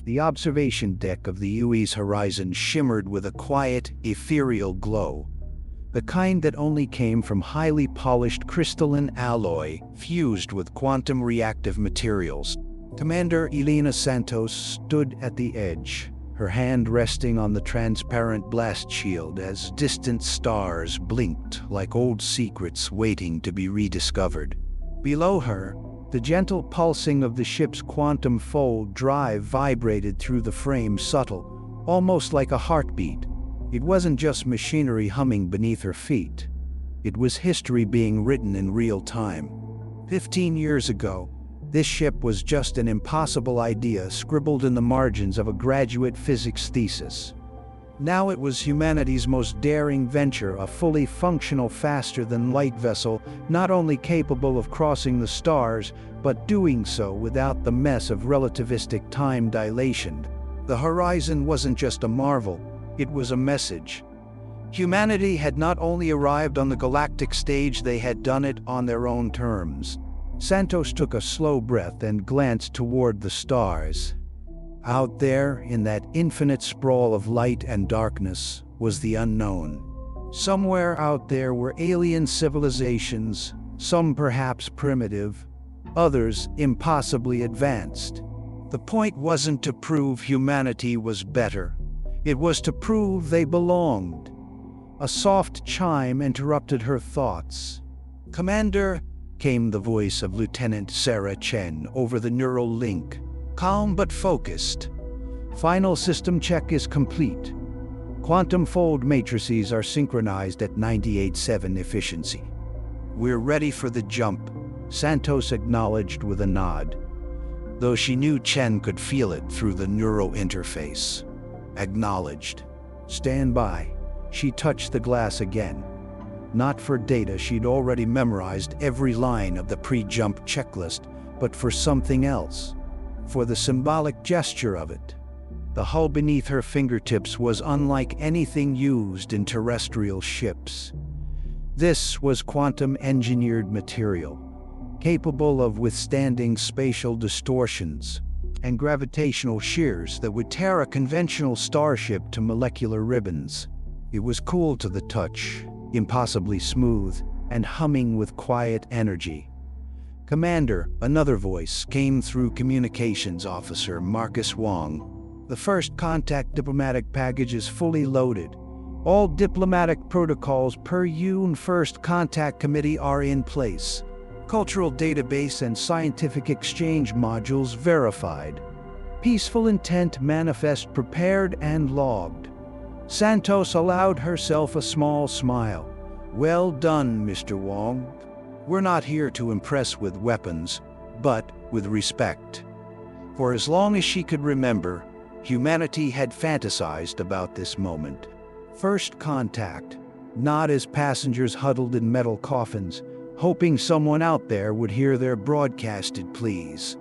The observation deck of the UE's horizon shimmered with a quiet, ethereal glow, the kind that only came from highly polished crystalline alloy fused with quantum reactive materials. Commander Elena Santos stood at the edge, her hand resting on the transparent blast shield as distant stars blinked like old secrets waiting to be rediscovered. Below her, the gentle pulsing of the ship's quantum fold drive vibrated through the frame, subtle, almost like a heartbeat. It wasn't just machinery humming beneath her feet. It was history being written in real time. 15 years ago, this ship was just an impossible idea scribbled in the margins of a graduate physics thesis. Now it was humanity's most daring venture, a fully functional faster-than-light vessel, not only capable of crossing the stars, but doing so without the mess of relativistic time dilation. The horizon wasn't just a marvel, it was a message. Humanity had not only arrived on the galactic stage, they had done it on their own terms. Santos took a slow breath and glanced toward the stars. Out there, in that infinite sprawl of light and darkness, was the unknown. Somewhere out there were alien civilizations, some perhaps primitive, others impossibly advanced. The point wasn't to prove humanity was better. It was to prove they belonged. A soft chime interrupted her thoughts. "Commander," came the voice of Lieutenant Sarah Chen over the neural link, calm but focused. "Final system check is complete. Quantum fold matrices are synchronized at 98.7 efficiency. We're ready for the jump," Santos acknowledged with a nod, though she knew Chen could feel it through the neural interface. Acknowledged. "Stand by." She touched the glass again. Not for data, she'd already memorized every line of the pre-jump checklist, but for something else. For the symbolic gesture of it. The hull beneath her fingertips was unlike anything used in terrestrial ships. This was quantum-engineered material, capable of withstanding spatial distortions and gravitational shears that would tear a conventional starship to molecular ribbons. It was cool to the touch, impossibly smooth, and humming with quiet energy. "Commander," another voice came through Communications Officer Marcus Wong. "The first contact diplomatic package is fully loaded. All diplomatic protocols per UN First Contact Committee are in place. Cultural database and scientific exchange modules verified. Peaceful intent manifest prepared and logged." Santos allowed herself a small smile. "Well done, Mr. Wong. We're not here to impress with weapons, but with respect." For as long as she could remember, humanity had fantasized about this moment. First contact, not as passengers huddled in metal coffins, hoping someone out there would hear their broadcasted pleas.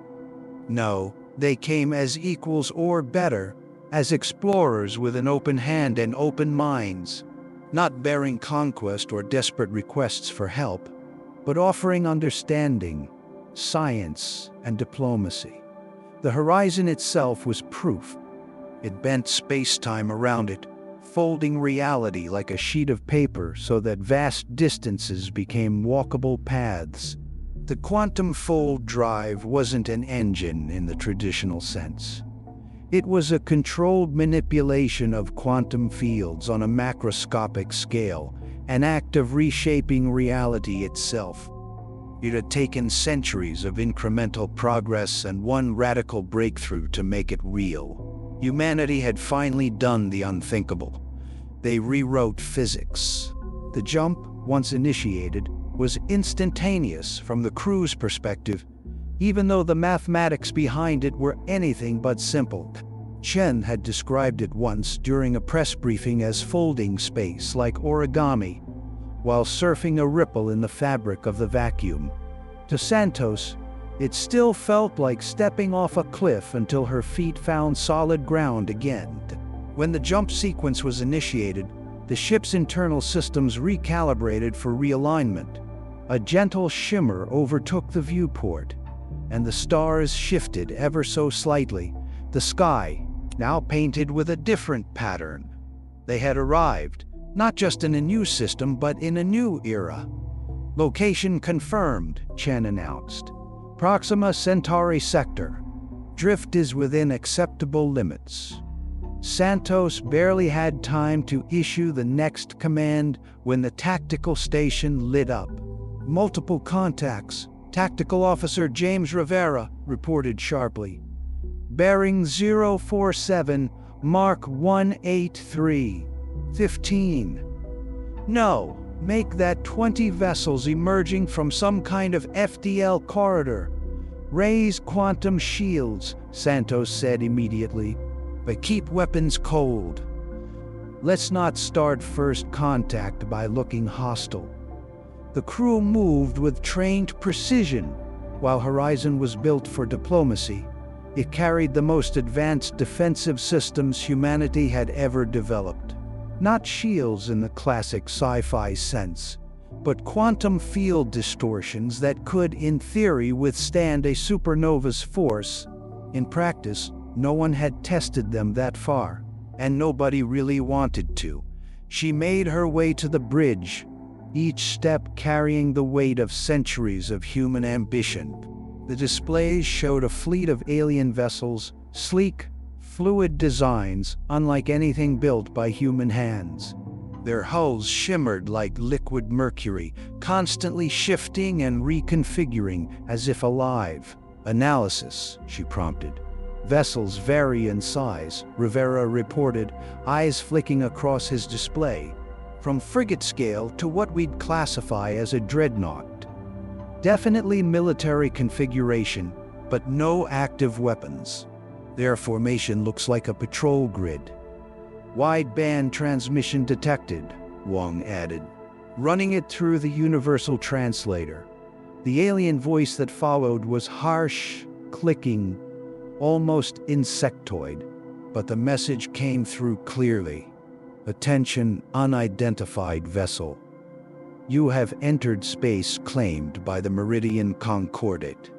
No, they came as equals or better, as explorers with an open hand and open minds, not bearing conquest or desperate requests for help, but offering understanding, science, and diplomacy. The horizon itself was proof. It bent space-time around it, folding reality like a sheet of paper so that vast distances became walkable paths. The quantum fold drive wasn't an engine in the traditional sense. It was a controlled manipulation of quantum fields on a macroscopic scale, an act of reshaping reality itself. It had taken centuries of incremental progress and one radical breakthrough to make it real. Humanity had finally done the unthinkable. They rewrote physics. The jump, once initiated, was instantaneous from the crew's perspective, even though the mathematics behind it were anything but simple. Chen had described it once during a press briefing as folding space like origami, while surfing a ripple in the fabric of the vacuum. To Santos, it still felt like stepping off a cliff until her feet found solid ground again. When the jump sequence was initiated, the ship's internal systems recalibrated for realignment. A gentle shimmer overtook the viewport, and the stars shifted ever so slightly, The sky, now painted with a different pattern. They had arrived, not just in a new system, but in a new era. Location confirmed, Chen announced. Proxima Centauri sector. Drift is within acceptable limits. Santos barely had time to issue the next command when the tactical station lit up. Multiple contacts. Tactical Officer James Rivera reported sharply. Bearing 047, Mark 183. 15. No, make that 20 vessels emerging from some kind of FDL corridor. Raise quantum shields, Santos said immediately, but keep weapons cold. Let's not start first contact by looking hostile. The crew moved with trained precision. While Horizon was built for diplomacy, it carried the most advanced defensive systems humanity had ever developed. Not shields in the classic sci-fi sense, but quantum field distortions that could, in theory, withstand a supernova's force. In practice, no one had tested them that far, and nobody really wanted to. She made her way to the bridge, each step carrying the weight of centuries of human ambition. The displays showed a fleet of alien vessels, sleek, fluid designs unlike anything built by human hands. Their hulls shimmered like liquid mercury, constantly shifting and reconfiguring as if alive. Analysis, she prompted. Vessels vary in size, Rivera reported, eyes flicking across his display. From frigate scale to what we'd classify as a dreadnought. Definitely military configuration, but no active weapons. Their formation looks like a patrol grid. Wideband transmission detected, Wong added, running it through the universal translator. The alien voice that followed was harsh, clicking, almost insectoid, but the message came through clearly. Attention, unidentified vessel. You have entered space claimed by the Meridian Concordate.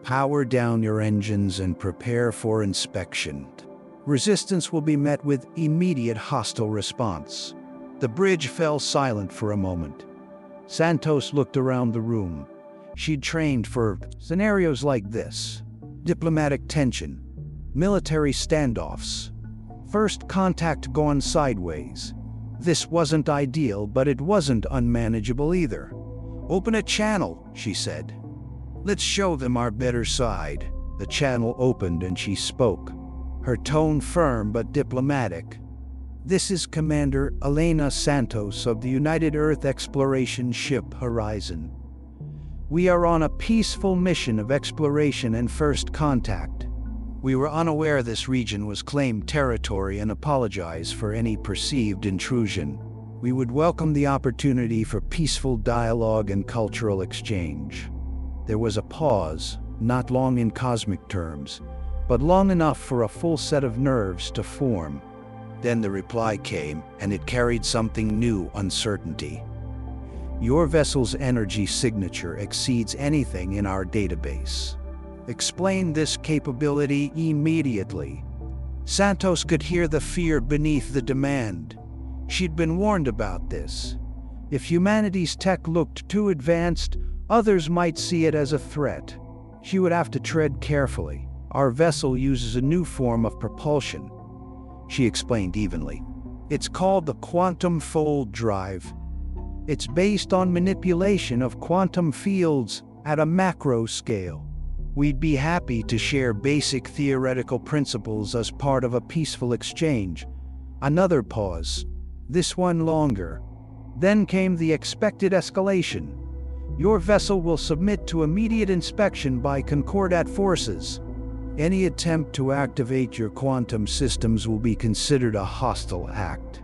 Power down your engines and prepare for inspection. Resistance will be met with immediate hostile response. The bridge fell silent for a moment. Santos looked around the room. She'd trained for scenarios like this. Diplomatic tension, military standoffs, first contact gone sideways. This wasn't ideal, but it wasn't unmanageable either. Open a channel, she said. Let's show them our better side. The channel opened and she spoke, her tone firm but diplomatic. This is Commander Elena Santos of the United Earth Exploration Ship Horizon. We are on a peaceful mission of exploration and first contact. We were unaware this region was claimed territory and apologize for any perceived intrusion. We would welcome the opportunity for peaceful dialogue and cultural exchange. There was a pause, not long in cosmic terms, but long enough for a full set of nerves to form. Then the reply came, and it carried something new: uncertainty. Your vessel's energy signature exceeds anything in our database. Explain this capability immediately. Santos could hear the fear beneath the demand. She'd been warned about this. If humanity's tech looked too advanced, others might see it as a threat. She would have to tread carefully. Our vessel uses a new form of propulsion, she explained evenly. It's called the quantum fold drive. It's based on manipulation of quantum fields at a macro scale. We'd be happy to share basic theoretical principles as part of a peaceful exchange. Another pause. This one longer. Then came the expected escalation. Your vessel will submit to immediate inspection by Concordat forces. Any attempt to activate your quantum systems will be considered a hostile act.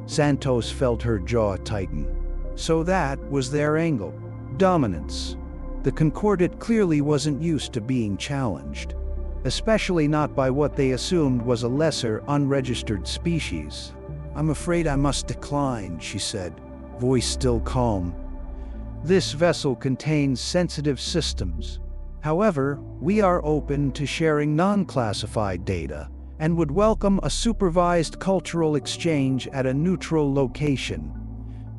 Santos felt her jaw tighten. So that was their angle. Dominance. The Concordat clearly wasn't used to being challenged, especially not by what they assumed was a lesser, unregistered species. I'm afraid I must decline, she said, voice still calm. This vessel contains sensitive systems. However, we are open to sharing non-classified data and would welcome a supervised cultural exchange at a neutral location."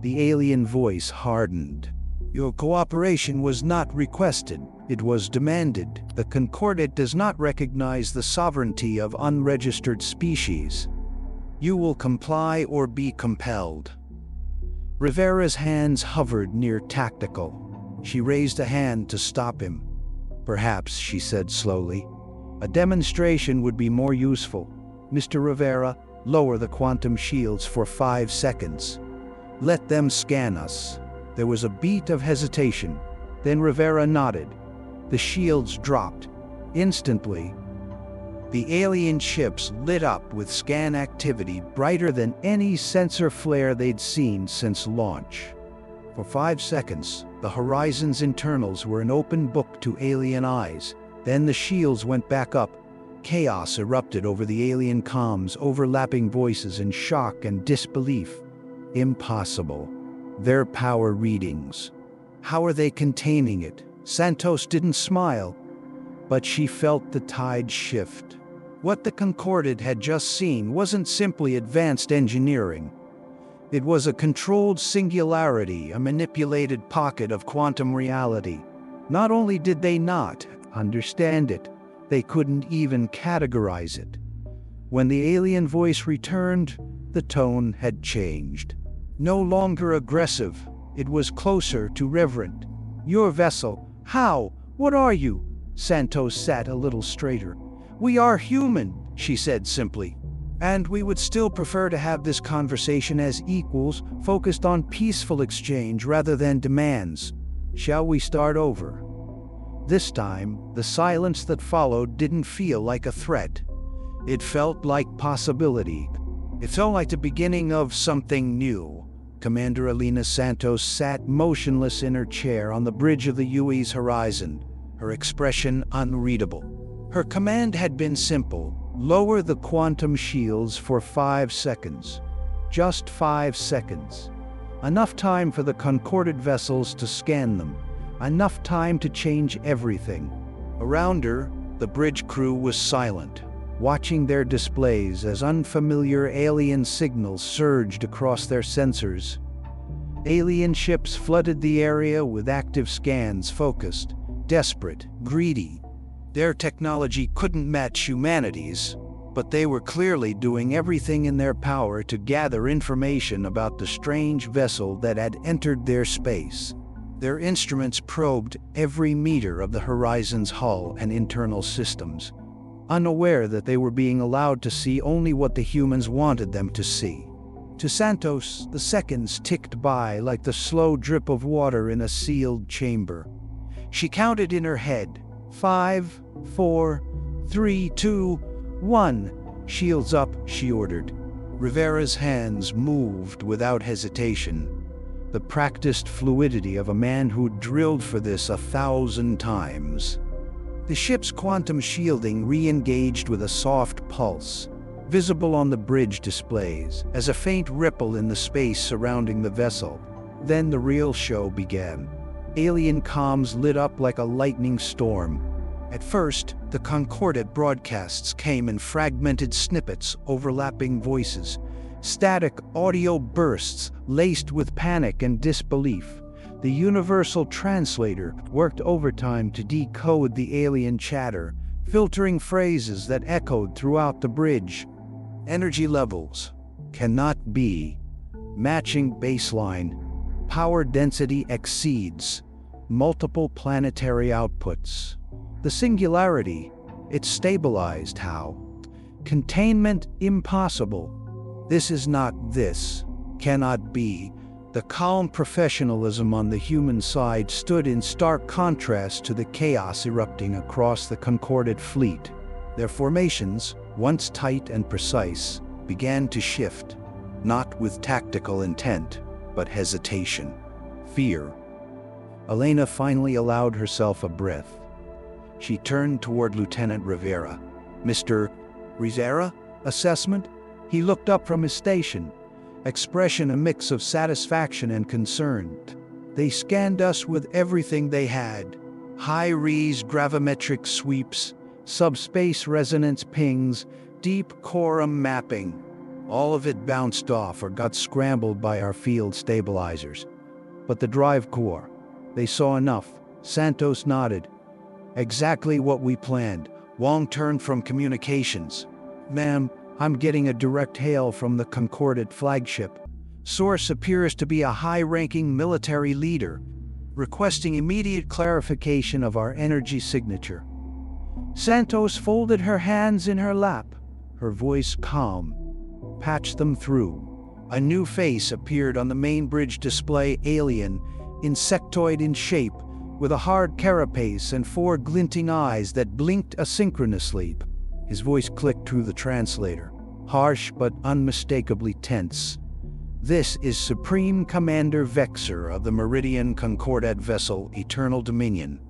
The alien voice hardened. "Your cooperation was not requested, it was demanded. The Concordat does not recognize the sovereignty of unregistered species. You will comply or be compelled." Rivera's hands hovered near Tactical. She raised a hand to stop him. "Perhaps," she said slowly, "a demonstration would be more useful. Mr. Rivera, lower the quantum shields for 5 seconds. Let them scan us." There was a beat of hesitation. Then Rivera nodded. The shields dropped. Instantly, the alien ships lit up with scan activity brighter than any sensor flare they'd seen since launch. For 5 seconds, the Horizon's internals were an open book to alien eyes. Then the shields went back up. Chaos erupted over the alien comms, overlapping voices in shock and disbelief. Impossible. Their power readings. How are they containing it? Santos didn't smile, but she felt the tide shift. What the Concordat had just seen wasn't simply advanced engineering. It was a controlled singularity, a manipulated pocket of quantum reality. Not only did they not understand it, they couldn't even categorize it. When the alien voice returned, the tone had changed. No longer aggressive, it was closer to reverent. "Your vessel, how? What are you?" Santos sat a little straighter. "We are human," she said simply. "And we would still prefer to have this conversation as equals, focused on peaceful exchange rather than demands. Shall we start over?" This time, the silence that followed didn't feel like a threat. It felt like possibility. It felt like the beginning of something new. Commander Elena Santos sat motionless in her chair on the bridge of the UE's Horizon, her expression unreadable. Her command had been simple: lower the quantum shields for 5 seconds. Just 5 seconds. Enough time for the Concordat vessels to scan them. Enough time to change everything. Around her, the bridge crew was silent, watching their displays as unfamiliar alien signals surged across their sensors. Alien ships flooded the area with active scans, focused, desperate, greedy. Their technology couldn't match humanity's, but they were clearly doing everything in their power to gather information about the strange vessel that had entered their space. Their instruments probed every meter of the Horizon's hull and internal systems, unaware that they were being allowed to see only what the humans wanted them to see. To Santos, the seconds ticked by like the slow drip of water in a sealed chamber. She counted in her head. 5, 4, 3, 2, 1. "Shields up," she ordered. Rivera's hands moved without hesitation. The practiced fluidity of a man who'd drilled for this 1,000 times. The ship's quantum shielding re-engaged with a soft pulse, visible on the bridge displays, as a faint ripple in the space surrounding the vessel. Then the real show began. Alien comms lit up like a lightning storm. At first, the Concordat broadcasts came in fragmented snippets, overlapping voices, static audio bursts laced with panic and disbelief. The universal translator worked overtime to decode the alien chatter, filtering phrases that echoed throughout the bridge. "Energy levels cannot be. Matching baseline. Power density exceeds. Multiple planetary outputs. The singularity, it's stabilized. How? Containment impossible. This is not this. Cannot be." The calm professionalism on the human side stood in stark contrast to the chaos erupting across the Concordat fleet. Their formations, once tight and precise, began to shift, not with tactical intent, but hesitation, fear. Elena finally allowed herself a breath. She turned toward Lieutenant Rivera. "Mr. Rivera? Assessment?" He looked up from his station, expression a mix of satisfaction and concern. "They scanned us with everything they had. High-res gravimetric sweeps, subspace resonance pings, deep quorum mapping. All of it bounced off or got scrambled by our field stabilizers. But the drive core, they saw enough. Santos nodded. Exactly what we planned. Wong turned from communications. Ma'am, I'm getting a direct hail from the Concordate flagship. Source appears to be a high-ranking military leader, requesting immediate clarification of our energy signature. Santos folded her hands in her lap, her voice calm. Patch them through. A new face appeared on the main bridge display, alien, insectoid in shape, with a hard carapace and 4 glinting eyes that blinked asynchronously. His voice clicked through the translator, harsh but unmistakably tense. This is Supreme Commander Vexer of the Meridian Concordat vessel Eternal Dominion.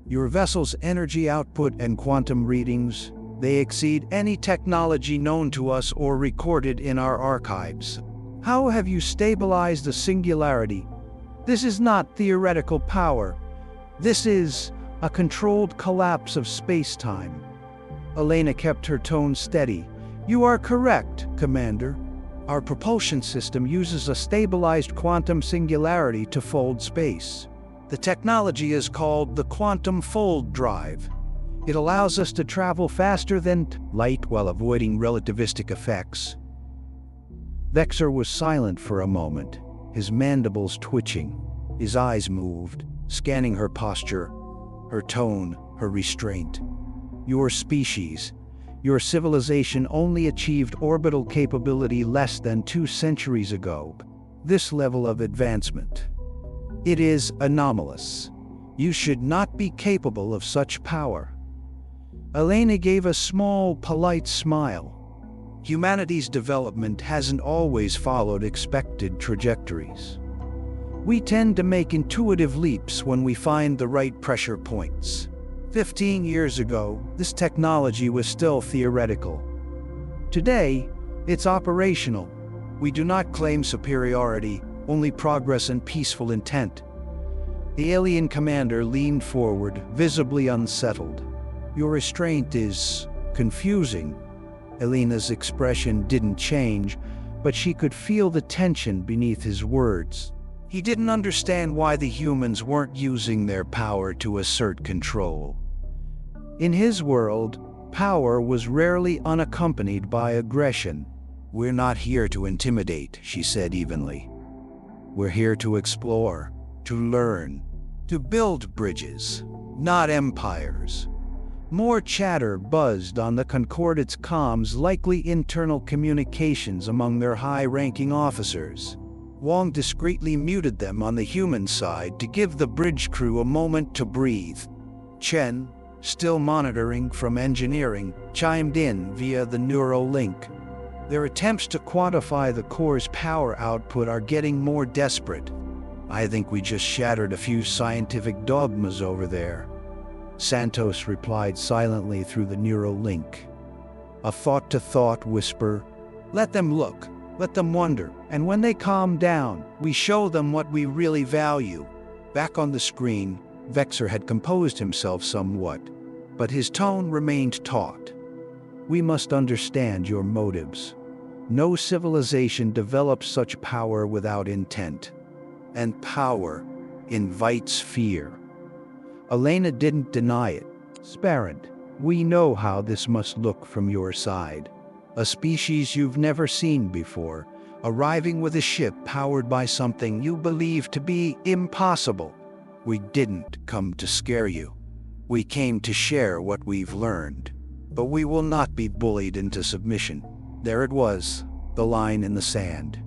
Your vessel's energy output and quantum readings, they exceed any technology known to us or recorded in our archives. How have you stabilized the singularity? This is not theoretical power. This is a controlled collapse of space-time. Elena kept her tone steady. You are correct, Commander. Our propulsion system uses a stabilized quantum singularity to fold space. The technology is called the quantum fold drive. It allows us to travel faster than light while avoiding relativistic effects. Vexer was silent for a moment, his mandibles twitching. His eyes moved, scanning her posture, her tone, her restraint. Your species, your civilization only achieved orbital capability less than 2 centuries ago. This level of advancement. It is anomalous. You should not be capable of such power. Elena gave a small, polite smile. Humanity's development hasn't always followed expected trajectories. We tend to make intuitive leaps when we find the right pressure points. 15 years ago, this technology was still theoretical. Today, it's operational. We do not claim superiority, only progress and peaceful intent. The alien commander leaned forward, visibly unsettled. Your restraint is confusing. Elena's expression didn't change, but she could feel the tension beneath his words. He didn't understand why the humans weren't using their power to assert control. In his world, power was rarely unaccompanied by aggression. We're not here to intimidate, she said evenly. We're here to explore, to learn, to build bridges, not empires. More chatter buzzed on the Concordate's comms, likely internal communications among their high-ranking officers. Wong discreetly muted them on the human side to give the bridge crew a moment to breathe. Chen, still monitoring from engineering, chimed in via the neural link. Their attempts to quantify the core's power output are getting more desperate. I think we just shattered a few scientific dogmas over there. Santos replied silently through the neural link. A thought-to-thought whisper. Let them look, let them wonder, and when they calm down, we show them what we really value. Back on the screen, Vexer had composed himself somewhat, but his tone remained taut. We must understand your motives. No civilization develops such power without intent. And power invites fear. Elena didn't deny it. Sparent, we know how this must look from your side. A species you've never seen before, arriving with a ship powered by something you believe to be impossible. We didn't come to scare you. We came to share what we've learned. But we will not be bullied into submission. There it was, the line in the sand.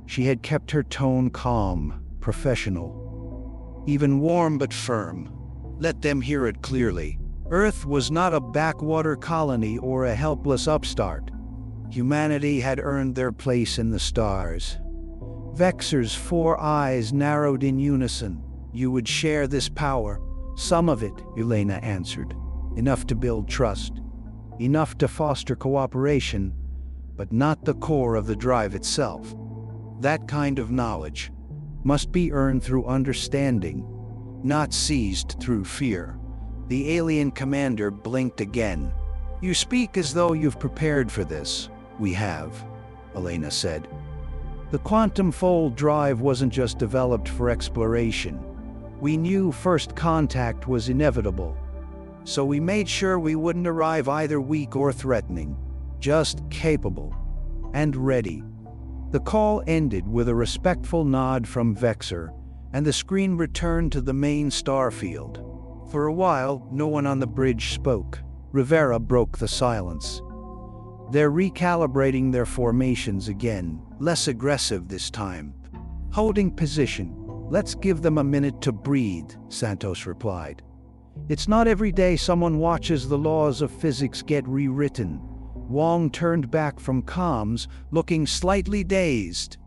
She had kept her tone calm, professional, even warm but firm. Let them hear it clearly. Earth was not a backwater colony or a helpless upstart. Humanity had earned their place in the stars. Vexer's 4 eyes narrowed in unison. You would share this power. Some of it, Elena answered. Enough to build trust. Enough to foster cooperation, but not the core of the drive itself. That kind of knowledge must be earned through understanding, not seized through fear. The alien commander blinked again. "You speak as though you've prepared for this." "We have," Elena said. "The quantum fold drive wasn't just developed for exploration. We knew first contact was inevitable. So we made sure we wouldn't arrive either weak or threatening, just capable and ready." The call ended with a respectful nod from Vexer, and the screen returned to the main star field. For a while, no one on the bridge spoke. Rivera broke the silence. "They're recalibrating their formations again, less aggressive this time. Holding position. Let's give them a minute to breathe," Santos replied. "It's not every day someone watches the laws of physics get rewritten." Wong turned back from comms, looking slightly dazed.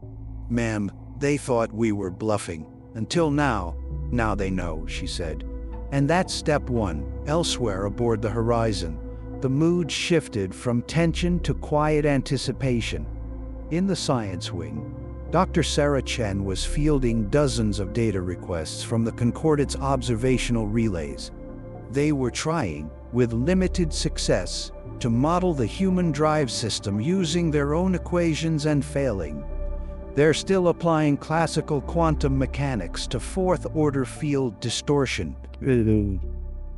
"Ma'am, they thought we were bluffing. Until now. Now they know," she said. And that's step one. Elsewhere aboard the Horizon, the mood shifted from tension to quiet anticipation. In the science wing, Dr. Sarah Chen was fielding dozens of data requests from the Concordate's observational relays. They were trying, with limited success, to model the human drive system using their own equations and failing. They're still applying classical quantum mechanics to fourth-order field distortion.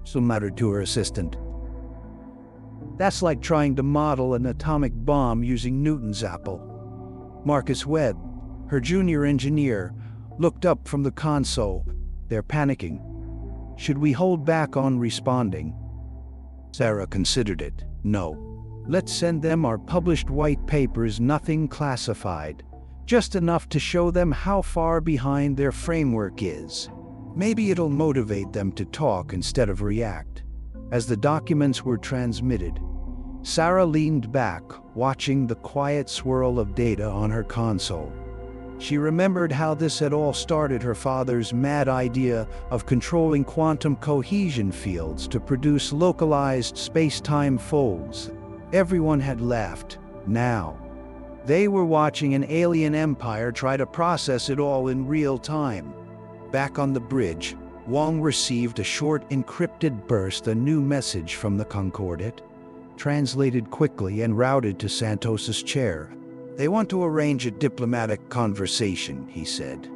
So muttered to her assistant. "That's like trying to model an atomic bomb using Newton's apple." Marcus Webb, her junior engineer, looked up from the console. "They're panicking. Should we hold back on responding?" Sarah considered it. "No. Let's send them our published white papers, nothing classified. Just enough to show them how far behind their framework is. Maybe it'll motivate them to talk instead of react." As the documents were transmitted, Sarah leaned back, watching the quiet swirl of data on her console. She remembered how this had all started: her father's mad idea of controlling quantum cohesion fields to produce localized space-time folds. Everyone had left. Now, they were watching an alien empire try to process it all in real time. Back on the bridge, Wong received a short encrypted burst, a new message from the Concordate, translated quickly and routed to Santos's chair. "They want to arrange a diplomatic conversation," he said.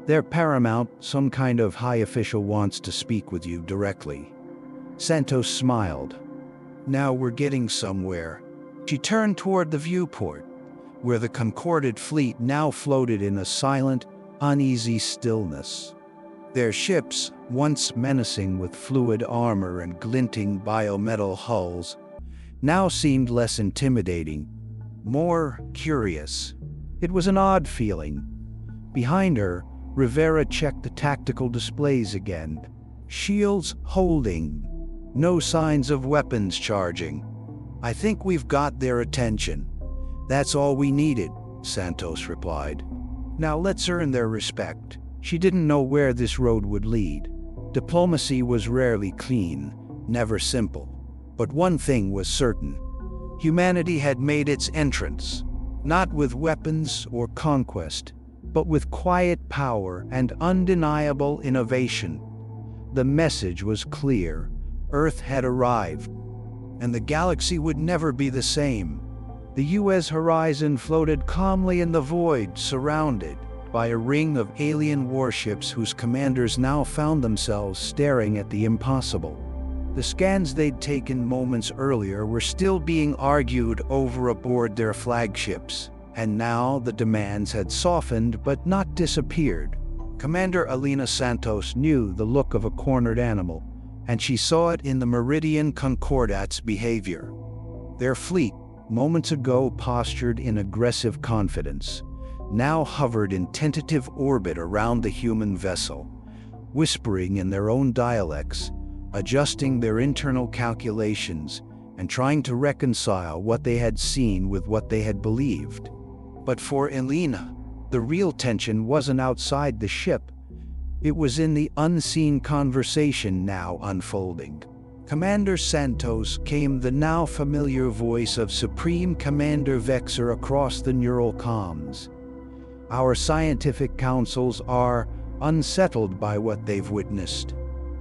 "They're paramount. Some kind of high official wants to speak with you directly." Santos smiled. "Now we're getting somewhere." She turned toward the viewport, where the Concordate fleet now floated in a silent, uneasy stillness. Their ships, once menacing with fluid armor and glinting biometal hulls, now seemed less intimidating, more curious. It was an odd feeling. Behind her, Rivera checked the tactical displays again. Shields holding. No signs of weapons charging. "I think we've got their attention." "That's all we needed," Santos replied. "Now let's earn their respect." She didn't know where this road would lead. Diplomacy was rarely clean, never simple. But one thing was certain. Humanity had made its entrance, not with weapons or conquest, but with quiet power and undeniable innovation. The message was clear. Earth had arrived, and the galaxy would never be the same. The U.S. Horizon floated calmly in the void, surrounded by a ring of alien warships whose commanders now found themselves staring at the impossible. The scans they'd taken moments earlier were still being argued over aboard their flagships, and now the demands had softened but not disappeared. Commander Elena Santos knew the look of a cornered animal, and she saw it in the Meridian Concordate's behavior. Their fleet, moments ago postured in aggressive confidence, now hovered in tentative orbit around the human vessel, whispering in their own dialects, adjusting their internal calculations, and trying to reconcile what they had seen with what they had believed. But for Elena, the real tension wasn't outside the ship. It was in the unseen conversation now unfolding. Commander Santos came the now familiar voice of Supreme Commander Vexer across the neural comms. "Our scientific councils are unsettled by what they've witnessed.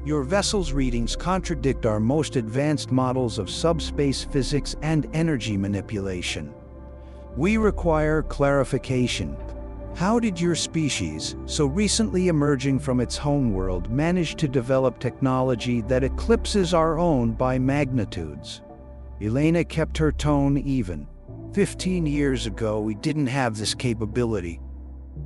Your vessel's readings contradict our most advanced models of subspace physics and energy manipulation. We require clarification. How did your species, so recently emerging from its homeworld, manage to develop technology that eclipses our own by magnitudes? Elena kept her tone even. 15 years ago, we didn't have this capability.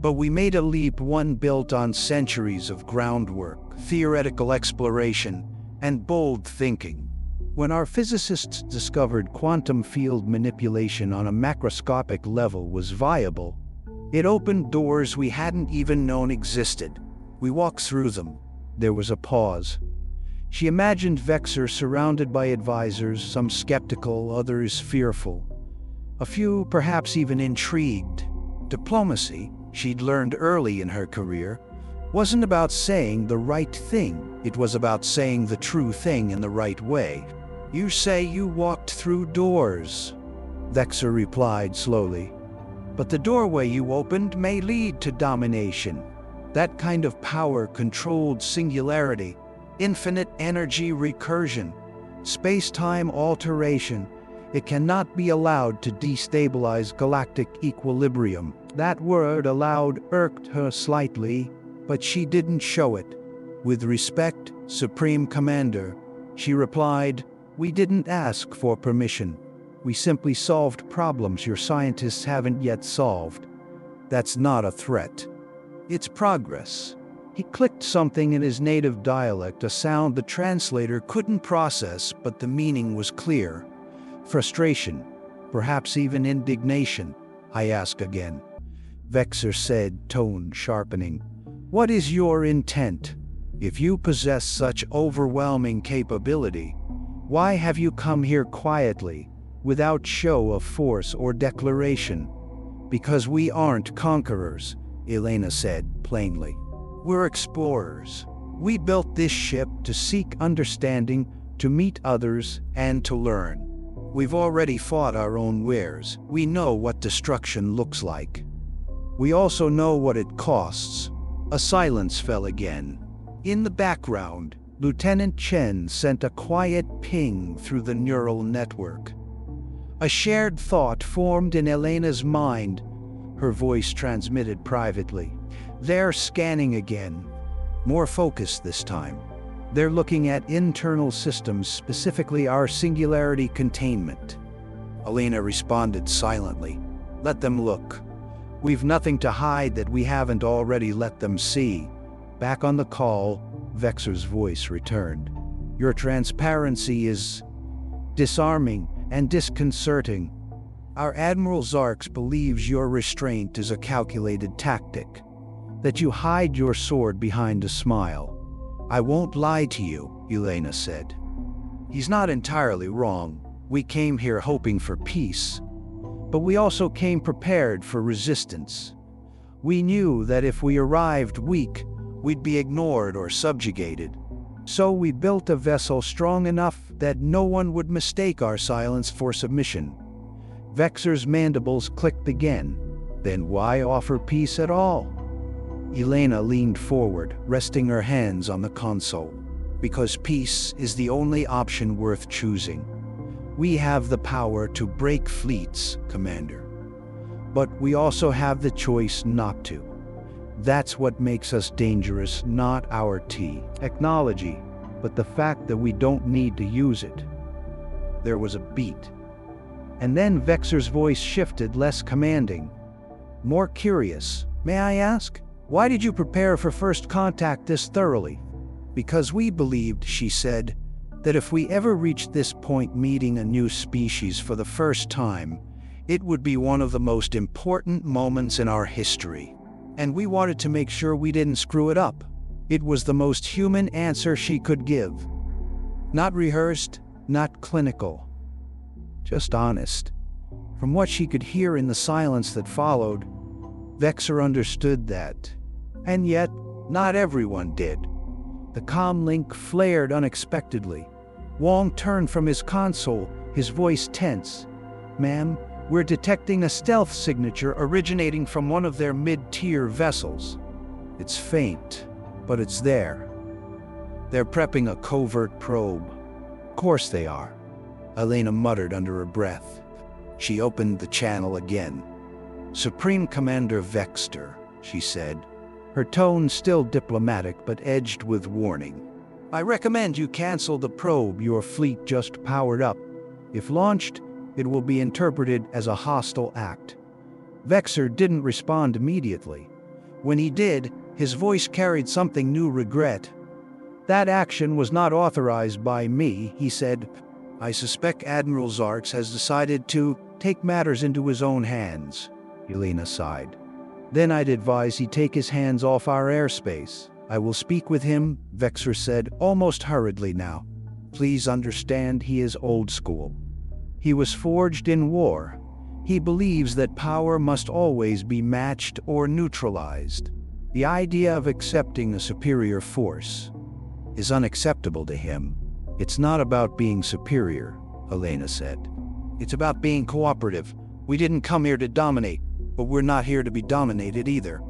But we made a leap, one built on centuries of groundwork, theoretical exploration, and bold thinking. When our physicists discovered quantum field manipulation on a macroscopic level was viable, it opened doors we hadn't even known existed. We walked through them. There was a pause. She imagined Vexer surrounded by advisors, some skeptical, others fearful. A few perhaps even intrigued. Diplomacy, she'd learned early in her career, wasn't about saying the right thing. It was about saying the true thing in the right way. You say you walked through doors, Vexer replied slowly. But the doorway you opened may lead to domination. That kind of power-controlled singularity, infinite energy recursion, space-time alteration, it cannot be allowed to destabilize galactic equilibrium. That word "allowed" irked her slightly, but she didn't show it. With respect, Supreme Commander, she replied, we didn't ask for permission. We simply solved problems your scientists haven't yet solved. That's not a threat. It's progress. He clicked something in his native dialect, a sound the translator couldn't process, but the meaning was clear. Frustration, perhaps even indignation. I ask again. Vexer said, tone sharpening. What is your intent? If you possess such overwhelming capability, why have you come here quietly, without show of force or declaration? Because we aren't conquerors, Elena said plainly. We're explorers. We built this ship to seek understanding, to meet others, and to learn. We've already fought our own wares. We know what destruction looks like. We also know what it costs. A silence fell again. In the background, Lieutenant Chen sent a quiet ping through the neural network. A shared thought formed in Elena's mind. Her voice transmitted privately. They're scanning again. More focused this time. They're looking at internal systems, specifically our singularity containment. Elena responded silently. Let them look. We've nothing to hide that we haven't already let them see. Back on the call, Vexer's voice returned. Your transparency is disarming and disconcerting. Our Admiral Zarks believes your restraint is a calculated tactic, that you hide your sword behind a smile. I won't lie to you, Elena said. He's not entirely wrong. We came here hoping for peace, but we also came prepared for resistance. We knew that if we arrived weak, we'd be ignored or subjugated. So we built a vessel strong enough that no one would mistake our silence for submission. Vexer's mandibles clicked again. Then why offer peace at all? Elena leaned forward, resting her hands on the console. Because peace is the only option worth choosing. We have the power to break fleets, Commander. But we also have the choice not to. That's what makes us dangerous, not our technology, but the fact that we don't need to use it. There was a beat. And then Vexer's voice shifted, less commanding. More curious. May I ask? Why did you prepare for first contact this thoroughly? Because we believed, she said, that if we ever reached this point, meeting a new species for the first time, it would be one of the most important moments in our history. And we wanted to make sure we didn't screw it up. It was the most human answer she could give. Not rehearsed, not clinical. Just honest. From what she could hear in the silence that followed, Vexer understood that. And yet, not everyone did. The comm link flared unexpectedly. Wong turned from his console, his voice tense. Ma'am, we're detecting a stealth signature originating from one of their mid-tier vessels. It's faint, but it's there. They're prepping a covert probe. Of course they are, Elena muttered under her breath. She opened the channel again. Supreme Commander Vexter, she said, her tone still diplomatic but edged with warning. I recommend you cancel the probe your fleet just powered up. If launched, it will be interpreted as a hostile act. Vexter didn't respond immediately. When he did, his voice carried something new regret. That action was not authorized by me, he said. I suspect Admiral Zarks has decided to take matters into his own hands. Elena sighed. Then I'd advise he take his hands off our airspace. I will speak with him, Vexter said, almost hurriedly now. Please understand he is old school. He was forged in war. He believes that power must always be matched or neutralized. The idea of accepting a superior force is unacceptable to him. It's not about being superior, Elena said. It's about being cooperative. We didn't come here to dominate, but we're not here to be dominated either.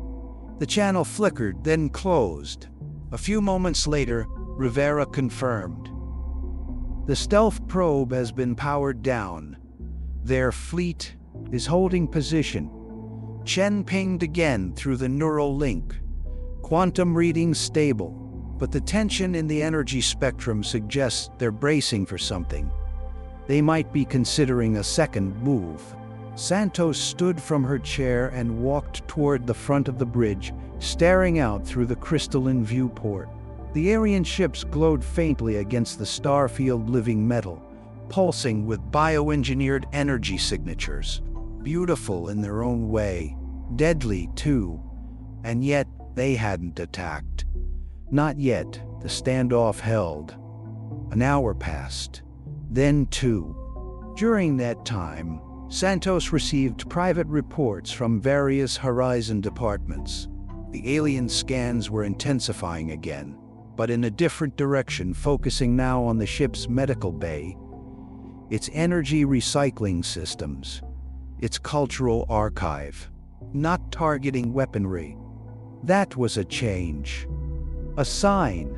The channel flickered, then closed. A few moments later, Rivera confirmed. The stealth probe has been powered down. Their fleet is holding position. Chen pinged again through the neural link. Quantum readings stable, but the tension in the energy spectrum suggests they're bracing for something. They might be considering a second move. Santos stood from her chair and walked toward the front of the bridge, staring out through the crystalline viewport. The alien ships glowed faintly against the star-field living metal, pulsing with bioengineered energy signatures. Beautiful in their own way, deadly too, and yet they hadn't attacked. Not yet. The standoff held. An hour passed, then two. During that time, Santos received private reports from various Horizon departments. The alien scans were intensifying again, but in a different direction, focusing now on the ship's medical bay, its energy recycling systems, its cultural archive, not targeting weaponry. That was a change. A sign.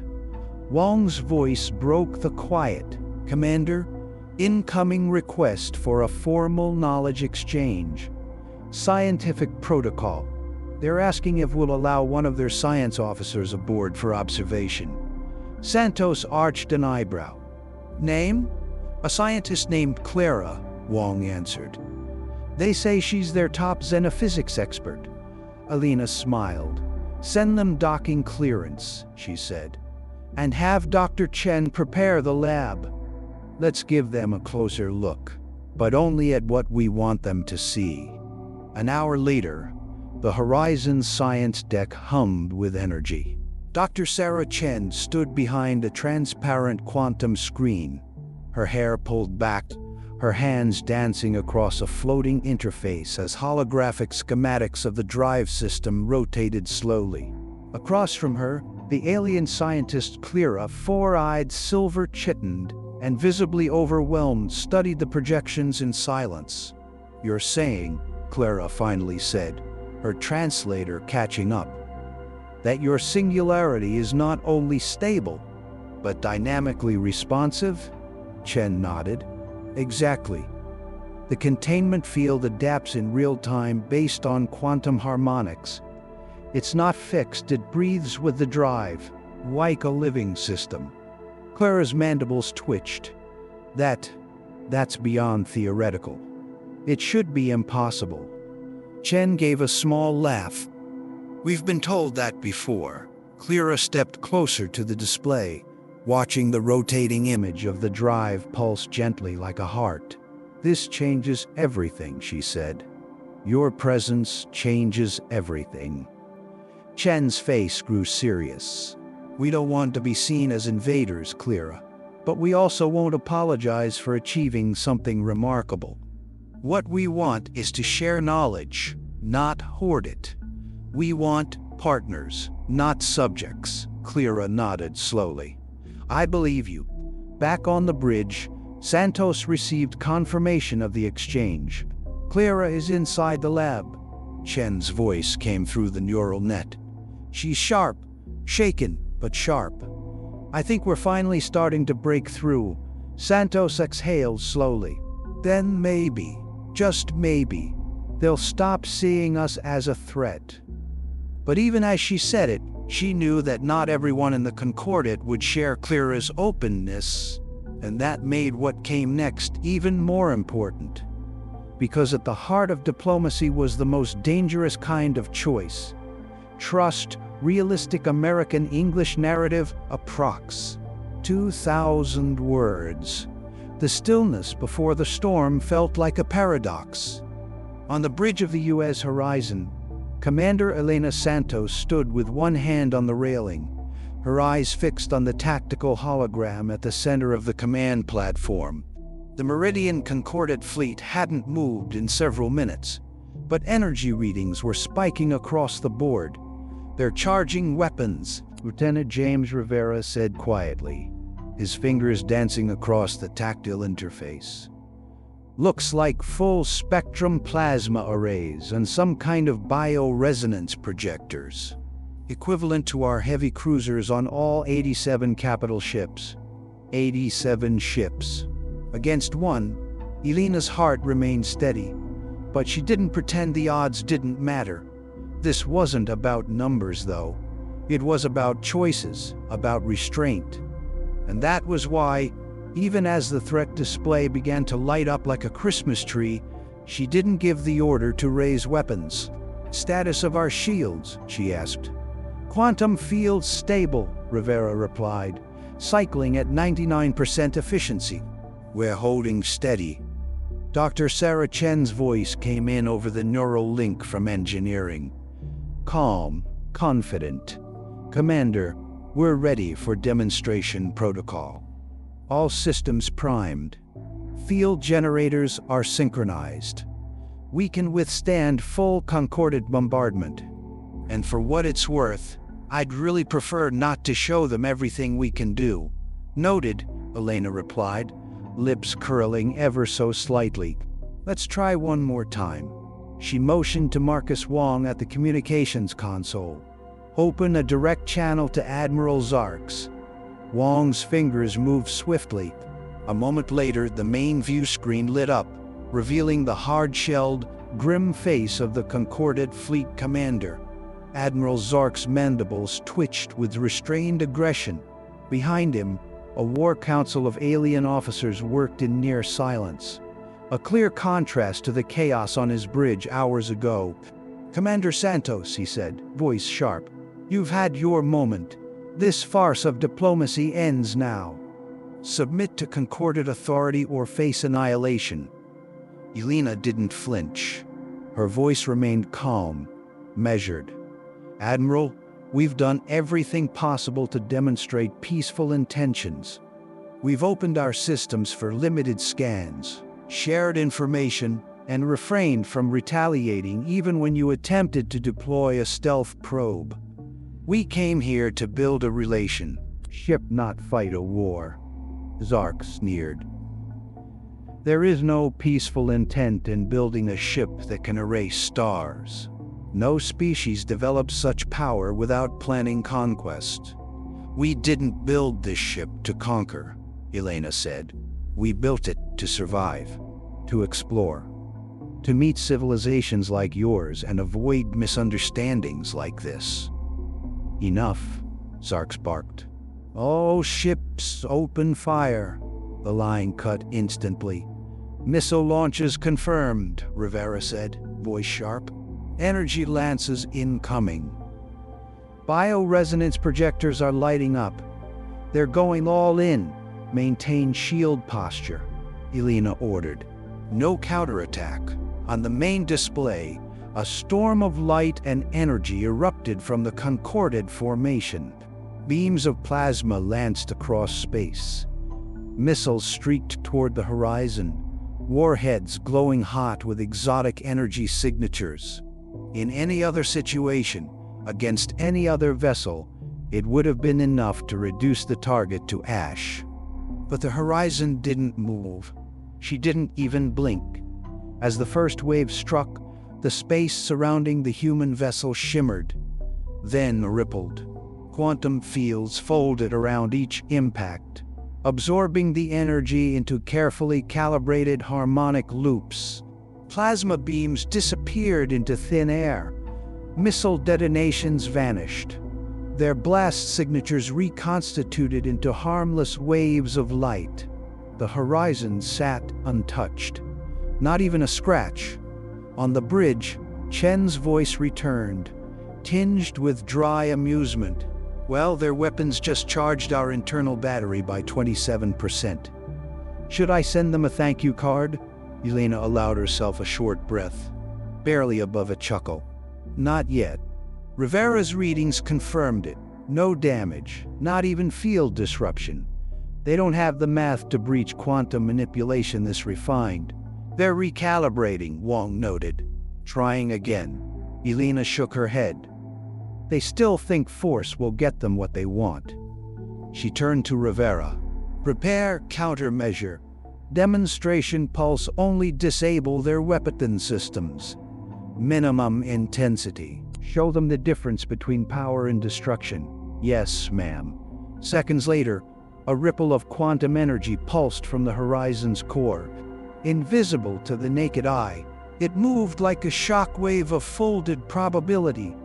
Wong's voice broke the quiet. Commander, incoming request for a formal knowledge exchange. Scientific protocol. They're asking if we'll allow one of their science officers aboard for observation. Santos arched an eyebrow. Name? A scientist named Clara, Wong answered. They say she's their top xenophysics expert. Elena smiled. Send them docking clearance, she said. And have Dr. Chen prepare the lab. Let's give them a closer look, but only at what we want them to see. An hour later, the Horizon science deck hummed with energy. Dr. Sarah Chen stood behind a transparent quantum screen, her hair pulled back, her hands dancing across a floating interface as holographic schematics of the drive system rotated slowly. Across from her, the alien scientist Clara, four-eyed, silver-chittened, and visibly overwhelmed, studied the projections in silence. You're saying, Clara finally said, her translator catching up, that your singularity is not only stable, but dynamically responsive? Chen nodded. Exactly. The containment field adapts in real time based on quantum harmonics. It's not fixed, it breathes with the drive, like a living system. Clara's mandibles twitched. That's beyond theoretical. It should be impossible. Chen gave a small laugh. We've been told that before. Clara stepped closer to the display, watching the rotating image of the drive pulse gently like a heart. This changes everything, she said. Your presence changes everything. Chen's face grew serious. We don't want to be seen as invaders, Clara, but we also won't apologize for achieving something remarkable. What we want is to share knowledge, not hoard it. We want partners, not subjects, Clara nodded slowly. I believe you. Back on the bridge, Santos received confirmation of the exchange. Clara is inside the lab. Chen's voice came through the neural net. She's sharp, shaken, but sharp. I think we're finally starting to break through. Santos exhaled slowly. Then maybe, just maybe, they'll stop seeing us as a threat. But even as she said it, she knew that not everyone in the Concordat would share Cleara's openness, and that made what came next even more important. Because at the heart of diplomacy was the most dangerous kind of choice. Trust, realistic American English narrative, approx. 2,000 words. The stillness before the storm felt like a paradox. On the bridge of the U.S. horizon, Commander Elena Santos stood with one hand on the railing, her eyes fixed on the tactical hologram at the center of the command platform. The Meridian Concordat fleet hadn't moved in several minutes, but energy readings were spiking across the board. "They're charging weapons," Lieutenant James Rivera said quietly, his fingers dancing across the tactile interface. "Looks like full-spectrum plasma arrays and some kind of bioresonance projectors, equivalent to our heavy cruisers on all 87 capital ships." 87 ships. Against one, Elena's heart remained steady, but she didn't pretend the odds didn't matter. This wasn't about numbers, though. It was about choices, about restraint. And that was why, even as the threat display began to light up like a Christmas tree, she didn't give the order to raise weapons. "Status of our shields?" she asked. "Quantum field stable," Rivera replied, "cycling at 99% efficiency." "We're holding steady." Dr. Sarah Chen's voice came in over the neural link from engineering. Calm, confident. "Commander, we're ready for demonstration protocol. All systems primed. Field generators are synchronized. We can withstand full Concordat bombardment. And for what it's worth, I'd really prefer not to show them everything we can do." "Noted," Elena replied, lips curling ever so slightly. "Let's try one more time." She motioned to Marcus Wong at the communications console. "Open a direct channel to Admiral Zarks." Wong's fingers moved swiftly. A moment later, the main view screen lit up, revealing the hard-shelled, grim face of the Concordat fleet commander. Admiral Zark's mandibles twitched with restrained aggression. Behind him, a war council of alien officers worked in near silence, a clear contrast to the chaos on his bridge hours ago. "Commander Santos," he said, voice sharp, "you've had your moment. This farce of diplomacy ends now. Submit to Concordat authority or face annihilation." Elena didn't flinch. Her voice remained calm, measured. "Admiral, we've done everything possible to demonstrate peaceful intentions. We've opened our systems for limited scans, shared information, and refrained from retaliating even when you attempted to deploy a stealth probe. We came here to build a relationship, not fight a war." Zark sneered. "There is no peaceful intent in building a ship that can erase stars. No species develops such power without planning conquest." "We didn't build this ship to conquer," Elena said. "We built it to survive, to explore, to meet civilizations like yours and avoid misunderstandings like this." "Enough," Zarks barked. "All ships open fire." The line cut instantly. "Missile launches confirmed," Rivera said, voice sharp. "Energy lances incoming. Bioresonance projectors are lighting up. They're going all in. Maintain shield posture," Elena ordered. No counterattack. On the main display, a storm of light and energy erupted from the Concordat formation. Beams of plasma lanced across space. Missiles streaked toward the horizon, warheads glowing hot with exotic energy signatures. In any other situation, against any other vessel, it would have been enough to reduce the target to ash. But the horizon didn't move. She didn't even blink. As the first wave struck, the space surrounding the human vessel shimmered, then rippled. Quantum fields folded around each impact, absorbing the energy into carefully calibrated harmonic loops. Plasma beams disappeared into thin air. Missile detonations vanished. Their blast signatures reconstituted into harmless waves of light. The horizon sat untouched. Not even a scratch. On the bridge, Chen's voice returned, tinged with dry amusement. Well, their weapons just charged our internal battery by 27%. Should I send them a thank you card? Elena allowed herself a short breath, barely above a chuckle. Not yet. Rivera's readings confirmed it. No damage, not even field disruption. They don't have the math to breach quantum manipulation this refined. They're recalibrating, Wong noted. Trying again. Elena shook her head. They still think force will get them what they want. She turned to Rivera. Prepare countermeasure. Demonstration pulse only disable their weapon systems. Minimum intensity. Show them the difference between power and destruction. Yes, ma'am. Seconds later, a ripple of quantum energy pulsed from the horizon's core. Invisible to the naked eye, it moved like a shockwave of folded probability.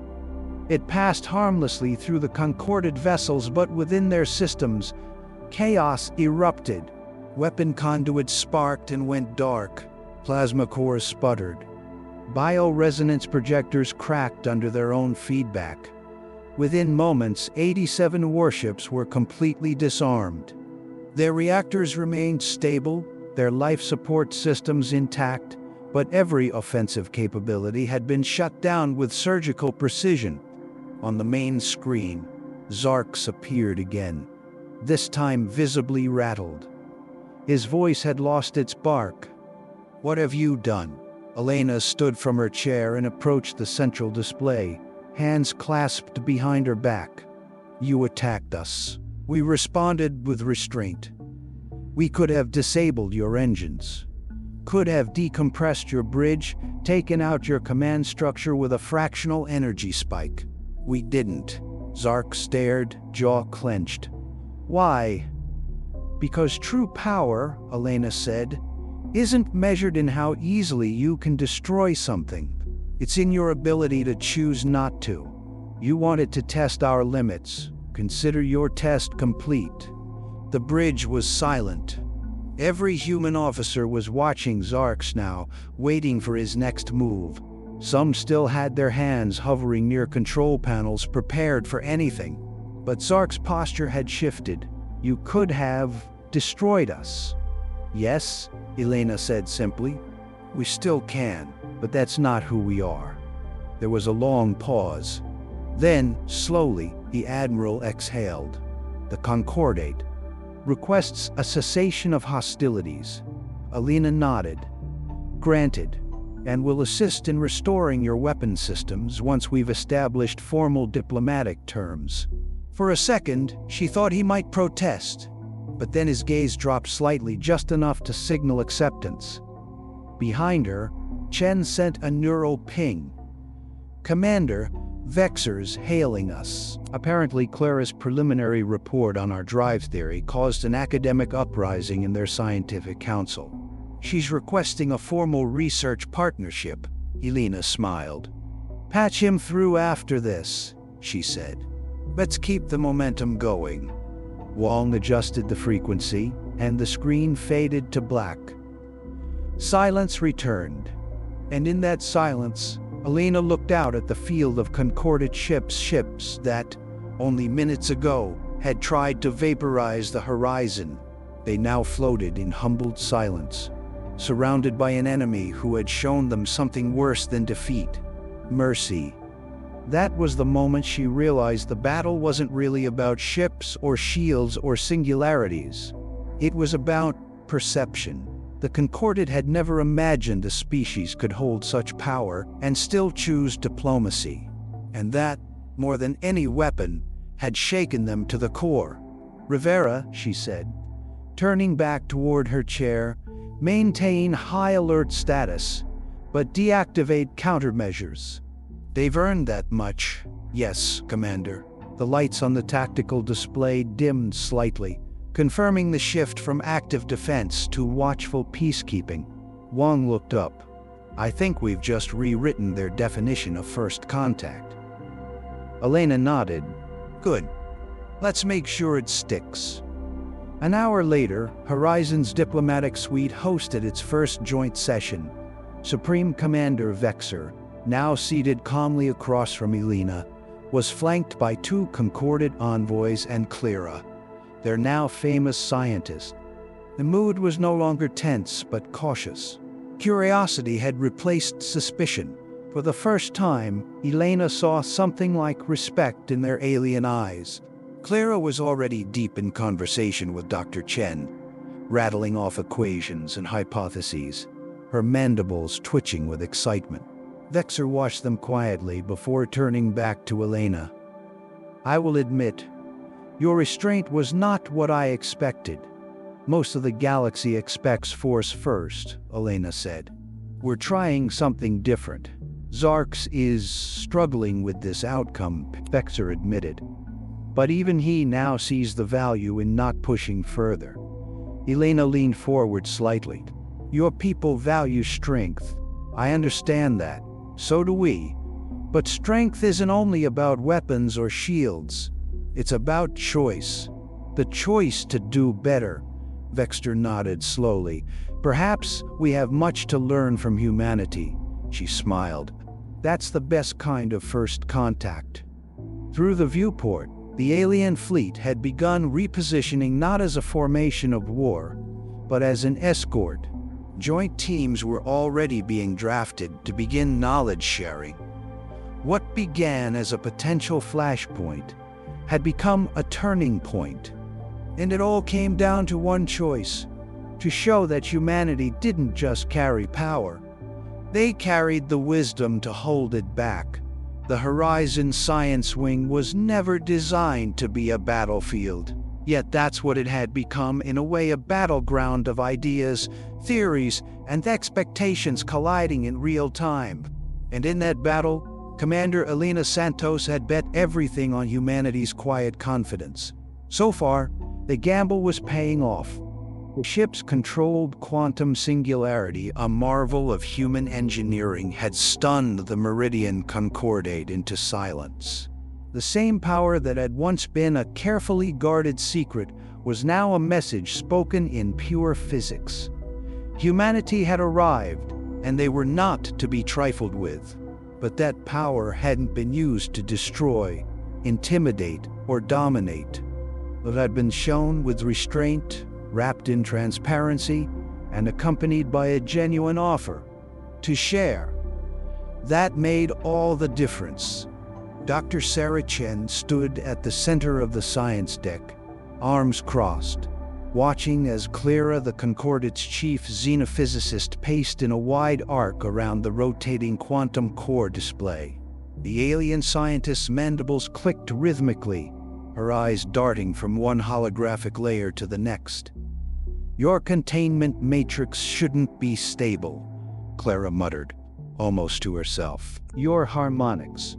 It passed harmlessly through the concorded vessels, but within their systems, chaos erupted. Weapon conduits sparked and went dark. Plasma cores sputtered. Bioresonance projectors cracked under their own feedback. Within moments, 87 warships were completely disarmed. Their reactors remained stable, their life support systems intact, but every offensive capability had been shut down with surgical precision. On the main screen, Zarks appeared again, this time visibly rattled. His voice had lost its bark. What have you done? Elena stood from her chair and approached the central display, hands clasped behind her back. You attacked us. We responded with restraint. We could have disabled your engines. Could have decompressed your bridge, taken out your command structure with a fractional energy spike. We didn't. Zark stared, jaw clenched. Why? Because true power, Elena said, isn't measured in how easily you can destroy something. It's in your ability to choose not to. You wanted to test our limits. Consider your test complete. The bridge was silent. Every human officer was watching Zarks now, waiting for his next move. Some still had their hands hovering near control panels, prepared for anything. But Zark's posture had shifted. You could have destroyed us. Yes, Elena said simply. We still can, but that's not who we are. There was a long pause. Then, slowly, the Admiral exhaled. The Concordate requests a cessation of hostilities. Elena nodded. Granted, and will assist in restoring your weapon systems once we've established formal diplomatic terms. For a second, she thought he might protest, but then his gaze dropped slightly, just enough to signal acceptance. Behind her, Chen sent a neural ping. Commander, Vexor's hailing us. Apparently, Clara's preliminary report on our drive theory caused an academic uprising in their scientific council. She's requesting a formal research partnership, Elena smiled. Patch him through after this, she said. Let's keep the momentum going. Wong adjusted the frequency, and the screen faded to black. Silence returned, and in that silence, Elena looked out at the field of concordant ships that, only minutes ago, had tried to vaporize the horizon. They now floated in humbled silence, surrounded by an enemy who had shown them something worse than defeat: mercy. That was the moment she realized the battle wasn't really about ships or shields or singularities. It was about perception. The Concordate had never imagined a species could hold such power and still choose diplomacy. And that, more than any weapon, had shaken them to the core. Rivera, she said, turning back toward her chair, maintain high alert status, but deactivate countermeasures. They've earned that much. Yes, Commander. The lights on the tactical display dimmed slightly, confirming the shift from active defense to watchful peacekeeping. Wang looked up. I think we've just rewritten their definition of first contact. Elena nodded. Good. Let's make sure it sticks. An hour later, Horizon's diplomatic suite hosted its first joint session. Supreme Commander Vexer, now seated calmly across from Elena, was flanked by two concordant envoys and Clara, their now famous scientist. The mood was no longer tense but cautious. Curiosity had replaced suspicion. For the first time, Elena saw something like respect in their alien eyes. Clara was already deep in conversation with Dr. Chen, rattling off equations and hypotheses, her mandibles twitching with excitement. Vexer watched them quietly before turning back to Elena. I will admit, your restraint was not what I expected. Most of the galaxy expects force first, Elena said. We're trying something different. Zarx is struggling with this outcome, Vexer admitted. But even he now sees the value in not pushing further. Elena leaned forward slightly. Your people value strength. I understand that. So do we. But strength isn't only about weapons or shields. It's about choice. The choice to do better. Vexter nodded slowly. Perhaps we have much to learn from humanity. She smiled. That's the best kind of first contact. Through the viewport, the alien fleet had begun repositioning not as a formation of war, but as an escort. Joint teams were already being drafted to begin knowledge sharing. What began as a potential flashpoint had become a turning point. And it all came down to one choice: to show that humanity didn't just carry power. They carried the wisdom to hold it back. The Horizon Science Wing was never designed to be a battlefield. Yet that's what it had become, in a way, a battleground of ideas, theories, and expectations colliding in real time. And in that battle, Commander Elena Santos had bet everything on humanity's quiet confidence. So far, the gamble was paying off. The ship's controlled quantum singularity, a marvel of human engineering, had stunned the Meridian Concordate into silence. The same power that had once been a carefully guarded secret was now a message spoken in pure physics. Humanity had arrived, and they were not to be trifled with. But that power hadn't been used to destroy, intimidate, or dominate. It had been shown with restraint, wrapped in transparency, and accompanied by a genuine offer to share. That made all the difference. Dr. Sarah Chen stood at the center of the science deck, arms crossed, watching as Clara, the Concordate's chief xenophysicist, paced in a wide arc around the rotating quantum core display. The alien scientist's mandibles clicked rhythmically, her eyes darting from one holographic layer to the next. Your containment matrix shouldn't be stable, Clara muttered, almost to herself. Your harmonics.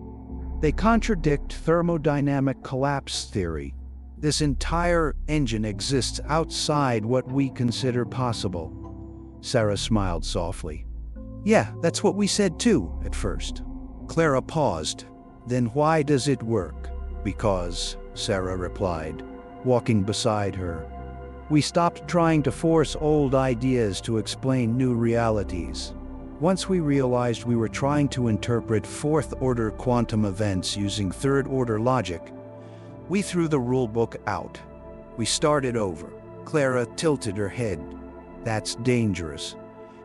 They contradict thermodynamic collapse theory. This entire engine exists outside what we consider possible. Sarah smiled softly. Yeah, that's what we said too, at first. Clara paused. Then why does it work? Because, Sarah replied, walking beside her. We stopped trying to force old ideas to explain new realities. Once we realized we were trying to interpret fourth-order quantum events using third-order logic, we threw the rulebook out. We started over. Clara tilted her head. That's dangerous.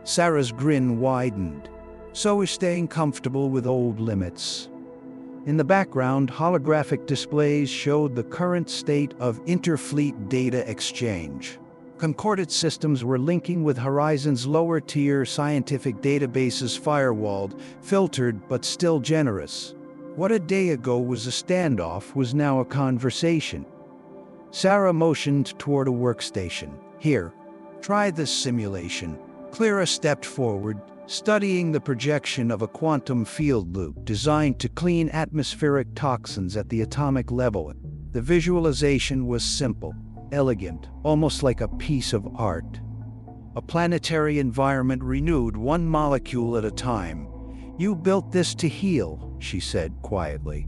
Sarah's grin widened. So is staying comfortable with old limits. In the background, holographic displays showed the current state of interfleet data exchange. Concordate systems were linking with Horizon's lower-tier scientific databases, firewalled, filtered, but still generous. What a day ago was a standoff was now a conversation. Sarah motioned toward a workstation. Here, try this simulation. Clara stepped forward, studying the projection of a quantum field loop designed to clean atmospheric toxins at the atomic level. The visualization was simple, elegant, almost like a piece of art. A planetary environment renewed one molecule at a time. "You built this to heal," she said quietly.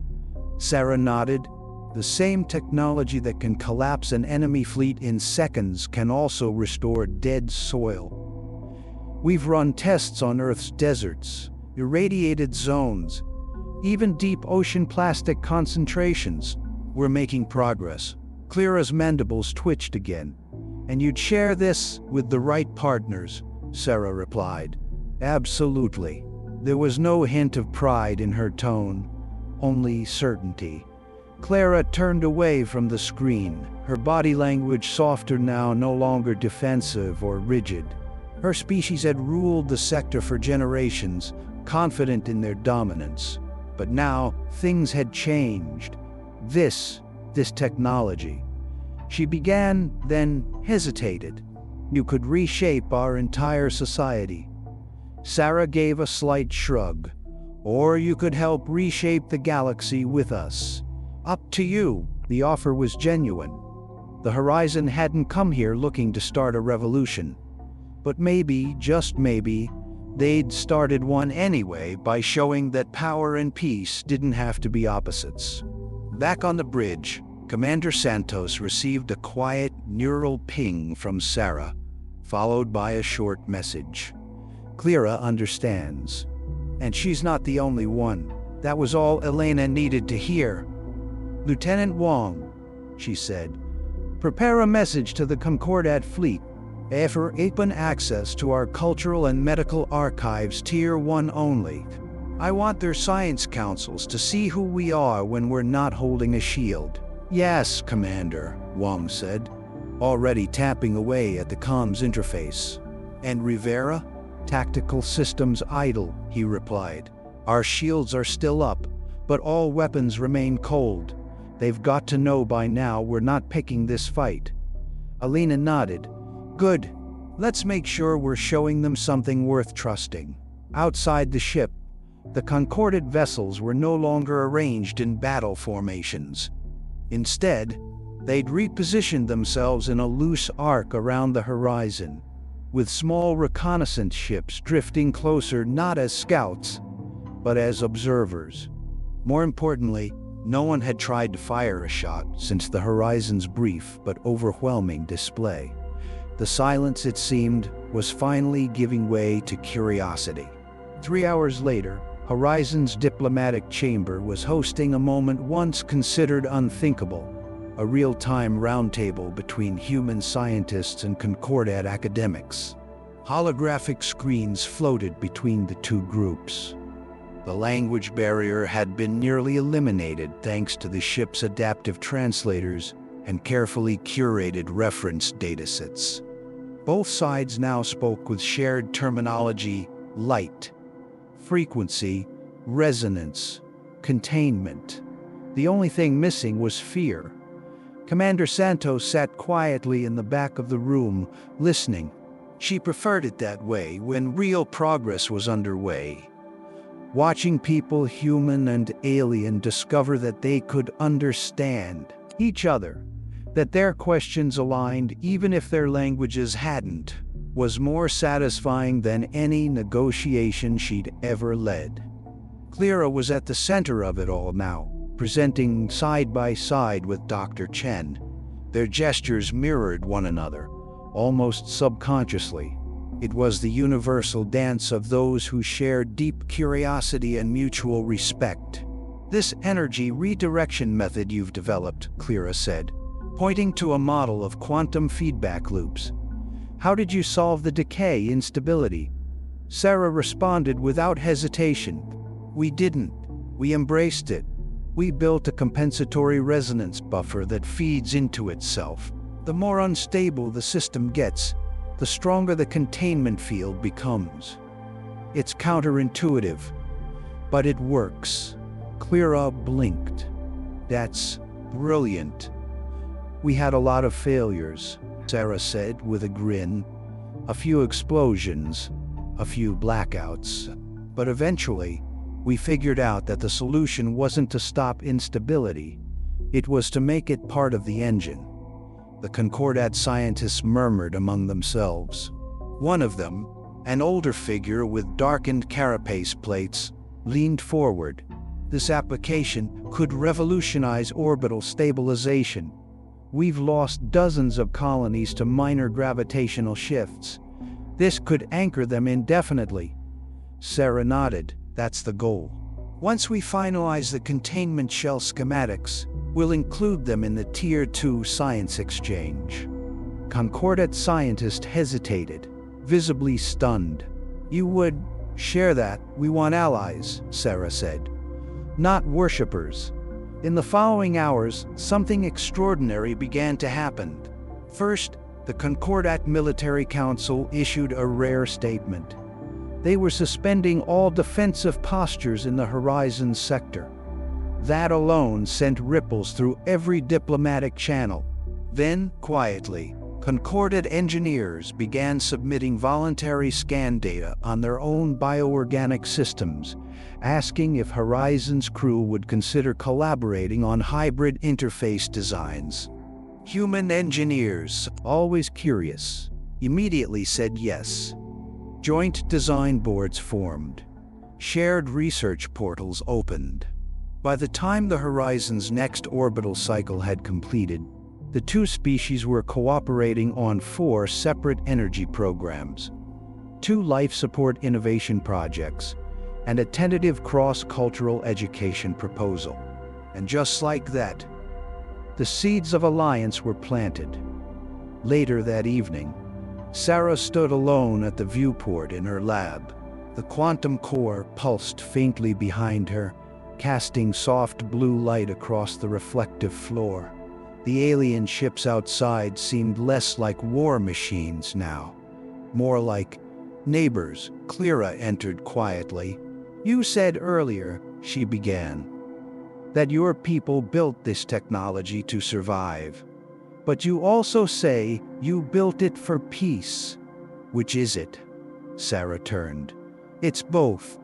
Sarah nodded. "The same technology that can collapse an enemy fleet in seconds can also restore dead soil. We've run tests on Earth's deserts, irradiated zones, even deep ocean plastic concentrations. We're making progress." Cleara's mandibles twitched again. "And you'd share this with the right partners," Sarah replied. "Absolutely." There was no hint of pride in her tone, only certainty. Clara turned away from the screen, her body language softer now, no longer defensive or rigid. Her species had ruled the sector for generations, confident in their dominance. But now, things had changed. This technology. She began, then hesitated. "You could reshape our entire society." Sarah gave a slight shrug. "Or you could help reshape the galaxy with us. Up to you." The offer was genuine. The Horizon hadn't come here looking to start a revolution. But maybe, just maybe, they'd started one anyway by showing that power and peace didn't have to be opposites. Back on the bridge, Commander Santos received a quiet, neural ping from Sarah, followed by a short message. "Clara understands. And she's not the only one." That was all Elena needed to hear. "Lieutenant Wong," she said, "prepare a message to the Concordat fleet. Offer open access to our cultural and medical archives Tier 1 only. I want their science councils to see who we are when we're not holding a shield." "Yes, Commander," Wong said, already tapping away at the comms interface. "And Rivera? Tactical systems idle," he replied. "Our shields are still up, but all weapons remain cold. They've got to know by now we're not picking this fight." Alina nodded. "Good. Let's make sure we're showing them something worth trusting." Outside the ship, the Concordat vessels were no longer arranged in battle formations. Instead, they'd repositioned themselves in a loose arc around the horizon, with small reconnaissance ships drifting closer not as scouts, but as observers. More importantly, no one had tried to fire a shot since the Horizon's brief but overwhelming display. The silence, it seemed, was finally giving way to curiosity. 3 hours later, Horizon's diplomatic chamber was hosting a moment once considered unthinkable, a real-time roundtable between human scientists and Concordat academics. Holographic screens floated between the two groups. The language barrier had been nearly eliminated thanks to the ship's adaptive translators and carefully curated reference datasets. Both sides now spoke with shared terminology: light, frequency, resonance, containment. The only thing missing was fear. Commander Santos sat quietly in the back of the room, listening. She preferred it that way when real progress was underway. Watching people, human and alien, discover that they could understand each other, that their questions aligned even if their languages hadn't, was more satisfying than any negotiation she'd ever led. Clara was at the center of it all now, presenting side by side with Dr. Chen. Their gestures mirrored one another, almost subconsciously. It was the universal dance of those who shared deep curiosity and mutual respect. "This energy redirection method you've developed," Clara said, pointing to a model of quantum feedback loops. "How did you solve the decay instability?" Sarah responded without hesitation. "We didn't. We embraced it. We built a compensatory resonance buffer that feeds into itself. The more unstable the system gets, the stronger the containment field becomes. It's counterintuitive, but it works." Clara blinked. "That's brilliant." "We had a lot of failures," Sarah said with a grin. "A few explosions, a few blackouts. But eventually, we figured out that the solution wasn't to stop instability, it was to make it part of the engine. The Concordat scientists murmured among themselves. One of them, an older figure with darkened carapace plates, leaned forward. This application could revolutionize orbital stabilization. We've lost dozens of colonies to minor gravitational shifts. This could anchor them indefinitely. Sarah nodded. That's the goal. Once we finalize the containment shell schematics, we'll include them in the Tier 2 science exchange. Concordat scientist hesitated, visibly stunned. You would share that? We want allies, Sarah said. Not worshippers. In the following hours, something extraordinary began to happen. First, the Concordat Military Council issued a rare statement. They were suspending all defensive postures in the Horizon sector. That alone sent ripples through every diplomatic channel. Then, quietly, Concordat engineers began submitting voluntary scan data on their own bioorganic systems, asking if Horizon's crew would consider collaborating on hybrid interface designs. Human engineers, always curious, immediately said yes. Joint design boards formed. Shared research portals opened. By the time the Horizon's next orbital cycle had completed, the two species were cooperating on 4 separate energy programs, 2 life support innovation projects, and a tentative cross-cultural education proposal. And just like that, the seeds of alliance were planted. Later that evening, Sarah stood alone at the viewport in her lab. The quantum core pulsed faintly behind her, casting soft blue light across the reflective floor. The alien ships outside seemed less like war machines now, more like neighbors. Clara entered quietly. You said earlier, she began, that your people built this technology to survive. But you also say you built it for peace. Which is it? Sarah turned. It's both.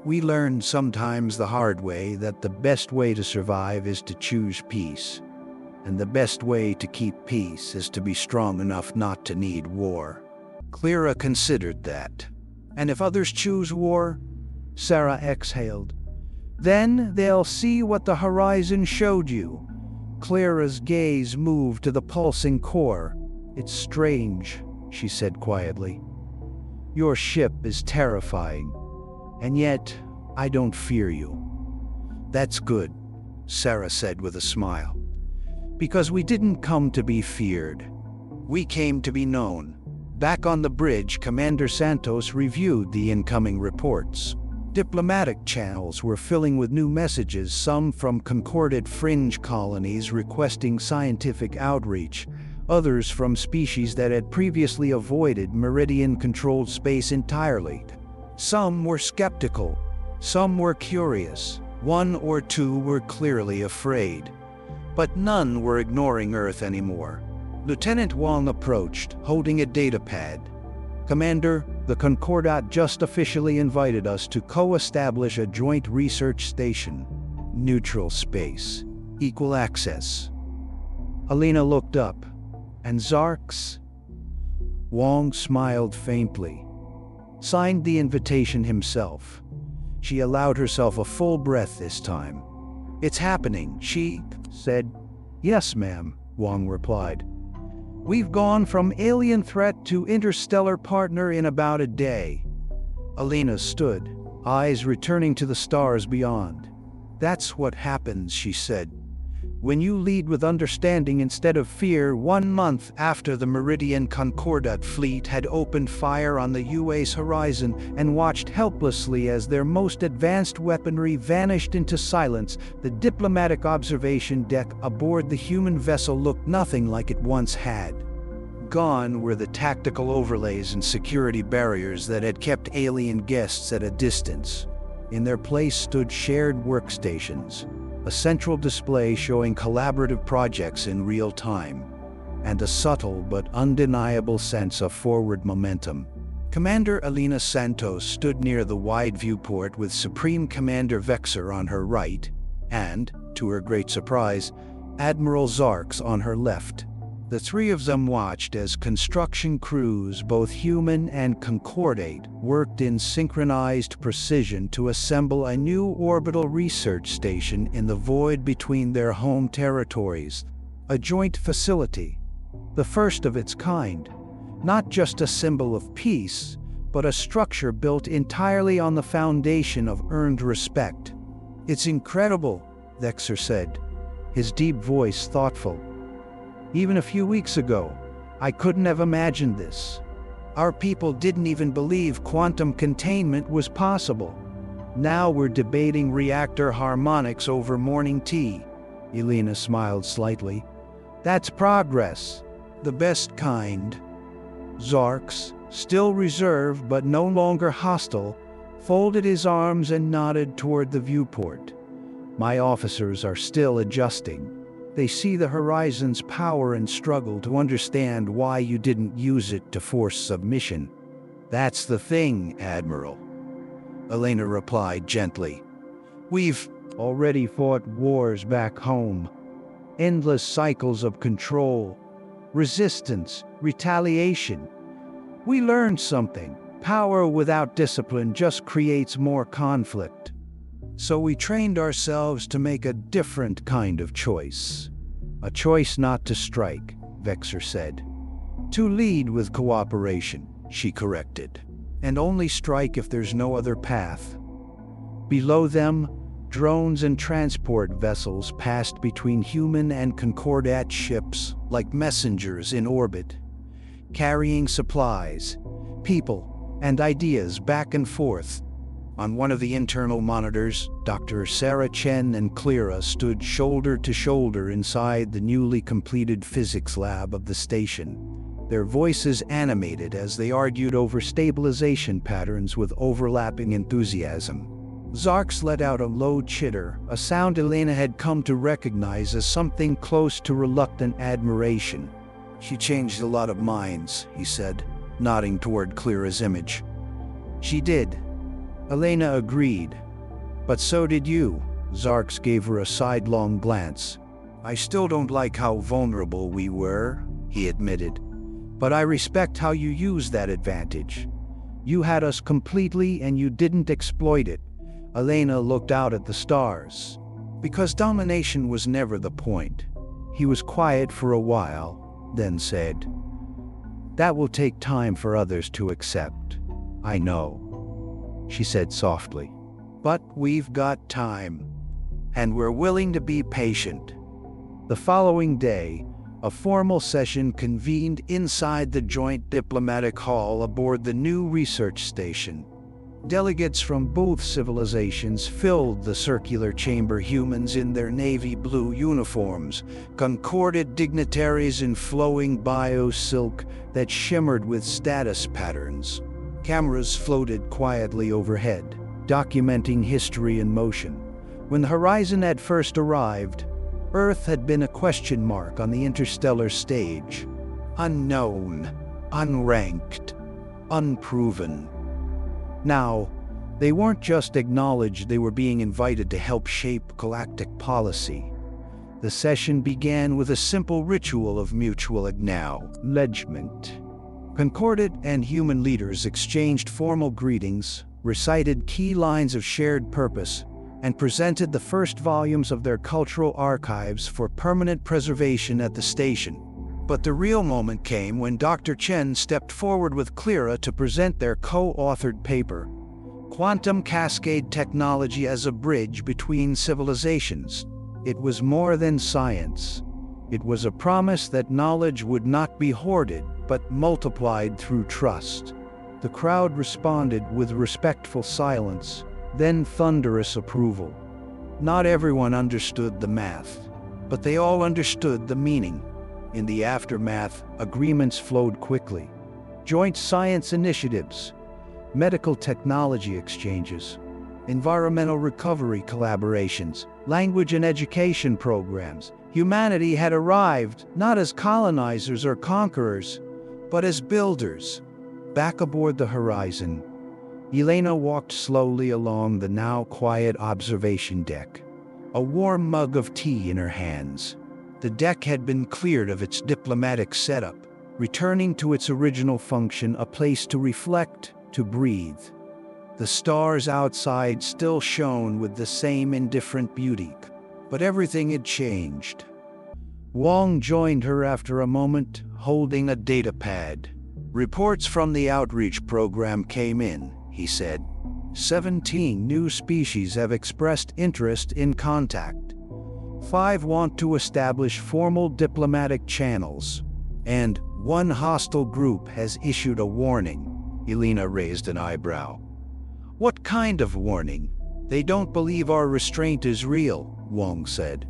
We learned sometimes the hard way that the best way to survive is to choose peace. And the best way to keep peace is to be strong enough not to need war. Clara considered that. And if others choose war? Sarah exhaled. Then they'll see what the Horizon showed you. Clara's gaze moved to the pulsing core. It's strange, she said quietly. Your ship is terrifying, and yet I don't fear you. That's good, Sarah said with a smile. Because we didn't come to be feared. We came to be known. Back on the bridge, Commander Santos reviewed the incoming reports. Diplomatic channels were filling with new messages, some from Concordat fringe colonies requesting scientific outreach, others from species that had previously avoided Meridian-controlled space entirely. Some were skeptical, some were curious, 1 or 2 were clearly afraid. But none were ignoring Earth anymore. Lieutenant Wong approached, holding a datapad. Commander, the Concordat just officially invited us to co-establish a joint research station. Neutral space. Equal access. Alina looked up. And Zarks? Wong smiled faintly. Signed the invitation himself. She allowed herself a full breath this time. It's happening, she said. Yes, ma'am, Wong replied. We've gone from alien threat to interstellar partner in about a day. Alina stood, eyes returning to the stars beyond. That's what happens, she said. When you lead with understanding instead of fear. 1 month after the Meridian Concordat fleet had opened fire on the UA's Horizon and watched helplessly as their most advanced weaponry vanished into silence, the diplomatic observation deck aboard the human vessel looked nothing like it once had. Gone were the tactical overlays and security barriers that had kept alien guests at a distance. In their place stood shared workstations, a central display showing collaborative projects in real time, and a subtle but undeniable sense of forward momentum. Commander Alina Santos stood near the wide viewport with Supreme Commander Vexer on her right and, to her great surprise, Admiral Zarks on her left. The three of them watched as construction crews, both human and concordate, worked in synchronized precision to assemble a new orbital research station in the void between their home territories, a joint facility, the first of its kind. Not just a symbol of peace, but a structure built entirely on the foundation of earned respect. "It's incredible," Vexer said, his deep voice thoughtful. "Even a few weeks ago, I couldn't have imagined this. Our people didn't even believe quantum containment was possible. Now we're debating reactor harmonics over morning tea." Elena smiled slightly. "That's progress. The best kind." Zarks, still reserved but no longer hostile, folded his arms and nodded toward the viewport. "My officers are still adjusting. They see the horizon's power and struggle to understand why you didn't use it to force submission." "That's the thing, Admiral," Elena replied gently. "We've already fought wars back home. Endless cycles of control, resistance, retaliation. We learned something. Power without discipline just creates more conflict. So we trained ourselves to make a different kind of choice. A choice not to strike," Vexer said. "To lead with cooperation," she corrected. "And only strike if there's no other path." Below them, drones and transport vessels passed between human and concordate ships like messengers in orbit, carrying supplies, people, and ideas back and forth. On one of the internal monitors, Dr. Sarah Chen and Clara stood shoulder to shoulder inside the newly completed physics lab of the station, their voices animated as they argued over stabilization patterns with overlapping enthusiasm. Zarks let out a low chitter, a sound Elena had come to recognize as something close to reluctant admiration. "She changed a lot of minds," he said, nodding toward Clara's image. "She did," Elena agreed. "But so did you." Zarks gave her a sidelong glance. "I still don't like how vulnerable we were," he admitted. "But I respect how you used that advantage. You had us completely and you didn't exploit it." Elena looked out at the stars. "Because domination was never the point." He was quiet for a while, then said, "That will take time for others to accept." "I know," she said softly. "But we've got time, and we're willing to be patient." The following day, a formal session convened inside the Joint Diplomatic Hall aboard the new research station. Delegates from both civilizations filled the circular chamber, humans in their navy blue uniforms, concordate dignitaries in flowing bio-silk that shimmered with status patterns. Cameras floated quietly overhead, documenting history in motion. When the horizon had first arrived, Earth had been a question mark on the interstellar stage. Unknown, unranked, unproven. Now, they weren't just acknowledged, they were being invited to help shape galactic policy. The session began with a simple ritual of mutual acknowledgement. Concordate and human leaders exchanged formal greetings, recited key lines of shared purpose, and presented the first volumes of their cultural archives for permanent preservation at the station. But the real moment came when Dr. Chen stepped forward with Clara to present their co-authored paper, Quantum Cascade Technology as a Bridge Between Civilizations. It was more than science. It was a promise that knowledge would not be hoarded, but multiplied through trust. The crowd responded with respectful silence, then thunderous approval. Not everyone understood the math, but they all understood the meaning. In the aftermath, agreements flowed quickly. Joint science initiatives, medical technology exchanges, environmental recovery collaborations, language and education programs. Humanity had arrived not as colonizers or conquerors, but as builders. Back aboard the Horizon, Elena walked slowly along the now quiet observation deck, a warm mug of tea in her hands. The deck had been cleared of its diplomatic setup, returning to its original function, a place to reflect, to breathe. The stars outside still shone with the same indifferent beauty, but everything had changed. Wong joined her after a moment, holding a data pad. "Reports from the outreach program came in," he said. 17 new species have expressed interest in contact. 5 want to establish formal diplomatic channels. And 1 hostile group has issued a warning." Elena raised an eyebrow. "What kind of warning?" "They don't believe our restraint is real," Wong said.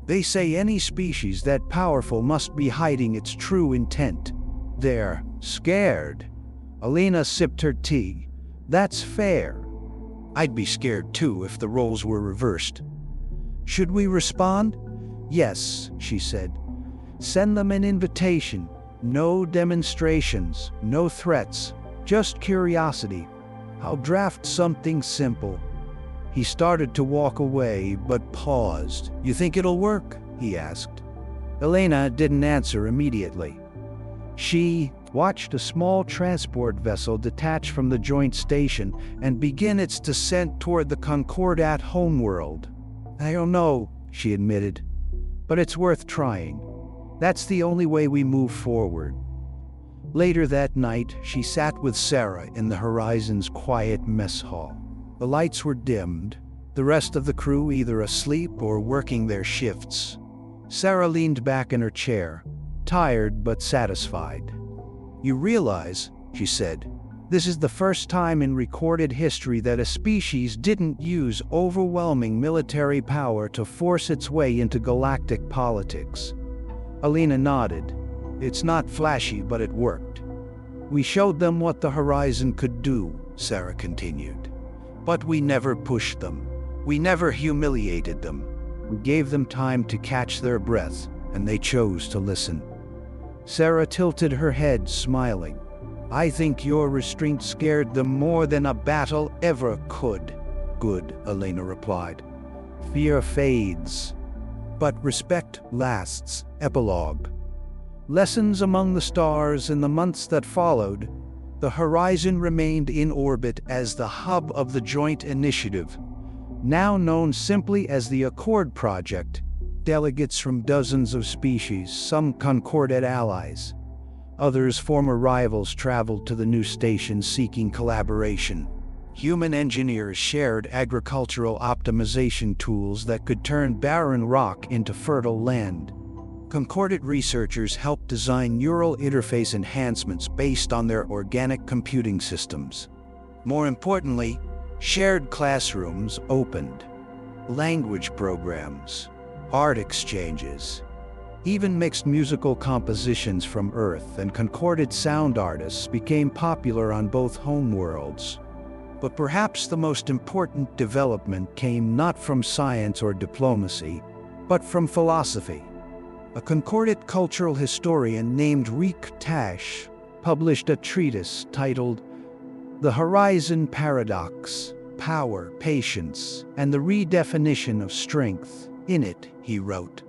"They say any species that powerful must be hiding its true intent. They're scared." Elena sipped her tea. "That's fair. I'd be scared too if the roles were reversed." "Should we respond?" "Yes," she said. "Send them an invitation. No demonstrations, no threats, just curiosity. I'll draft something simple." He started to walk away, but paused. "You think it'll work?" he asked. Elena didn't answer immediately. She watched a small transport vessel detach from the joint station and begin its descent toward the Concordat homeworld. "I don't know," she admitted, "but it's worth trying. That's the only way we move forward." Later that night, she sat with Sarah in the Horizon's quiet mess hall. The lights were dimmed, the rest of the crew either asleep or working their shifts. Sarah leaned back in her chair, tired but satisfied. "You realize," she said, "this is the first time in recorded history that a species didn't use overwhelming military power to force its way into galactic politics." Elena nodded. "It's not flashy, but it worked. We showed them what the Horizon could do," Sarah continued. "But we never pushed them. We never humiliated them. We gave them time to catch their breath, and they chose to listen." Sarah tilted her head, smiling. "I think your restraint scared them more than a battle ever could." "Good," Elena replied. "Fear fades, but respect lasts." Epilogue. Lessons among the stars. In the months that followed, the Horizon remained in orbit as the hub of the joint initiative, now known simply as the Accord Project. Delegates from dozens of species, some Concordat allies, others former rivals, traveled to the new station seeking collaboration. Human engineers shared agricultural optimization tools that could turn barren rock into fertile land. Concordat researchers helped design neural interface enhancements based on their organic computing systems. More importantly, shared classrooms opened, language programs, art exchanges, even mixed musical compositions from Earth and Concordat sound artists became popular on both homeworlds. But perhaps the most important development came not from science or diplomacy, but from philosophy. A Concordat cultural historian named Riek Tash published a treatise titled The Horizon Paradox: Power, Patience, and the Redefinition of Strength. In it, he wrote,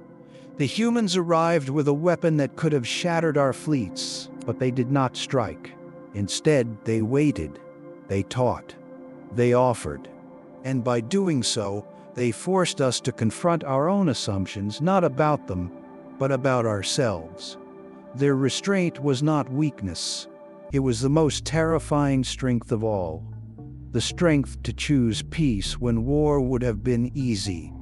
"The humans arrived with a weapon that could have shattered our fleets, but they did not strike. Instead, they waited, they taught, they offered. And by doing so, they forced us to confront our own assumptions, not about them, but about ourselves. Their restraint was not weakness. It was the most terrifying strength of all. The strength to choose peace when war would have been easy."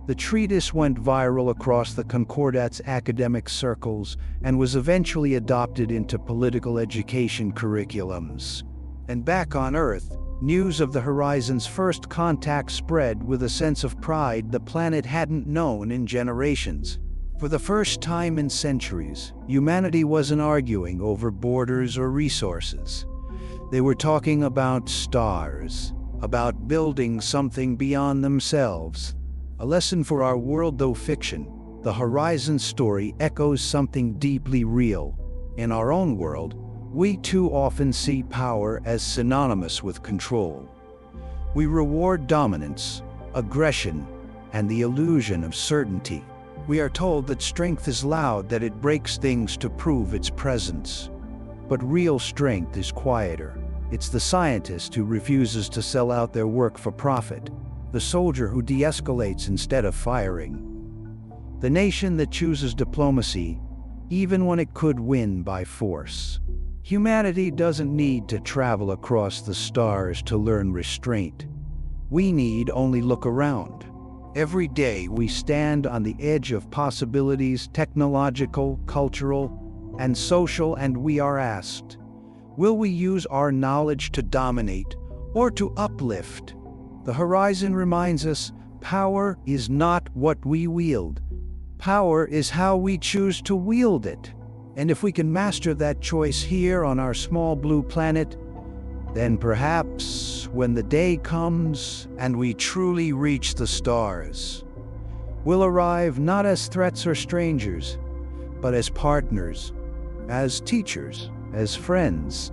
The treatise went viral across the Concordat's academic circles and was eventually adopted into political education curriculums. And back on Earth, news of the Horizon's first contact spread with a sense of pride the planet hadn't known in generations. For the first time in centuries, humanity wasn't arguing over borders or resources. They were talking about stars, about building something beyond themselves. A lesson for our world, though fiction, the Horizon story echoes something deeply real. In our own world, We too often see power as synonymous with control. We reward dominance, aggression, and the illusion of certainty. We are told that strength is loud, that it breaks things to prove its presence. But real strength is quieter. It's the scientist who refuses to sell out their work for profit, the soldier who de-escalates instead of firing, the nation that chooses diplomacy even when it could win by force. Humanity doesn't need to travel across the stars to learn restraint. We need only look around. Every day we stand on the edge of possibilities, technological, cultural, and social, and we are asked, will we use our knowledge to dominate or to uplift? The horizon reminds us, power is not what we wield. Power is how we choose to wield it. And if we can master that choice here on our small blue planet, then perhaps when the day comes and we truly reach the stars, we'll arrive not as threats or strangers, but as partners, as teachers, as friends,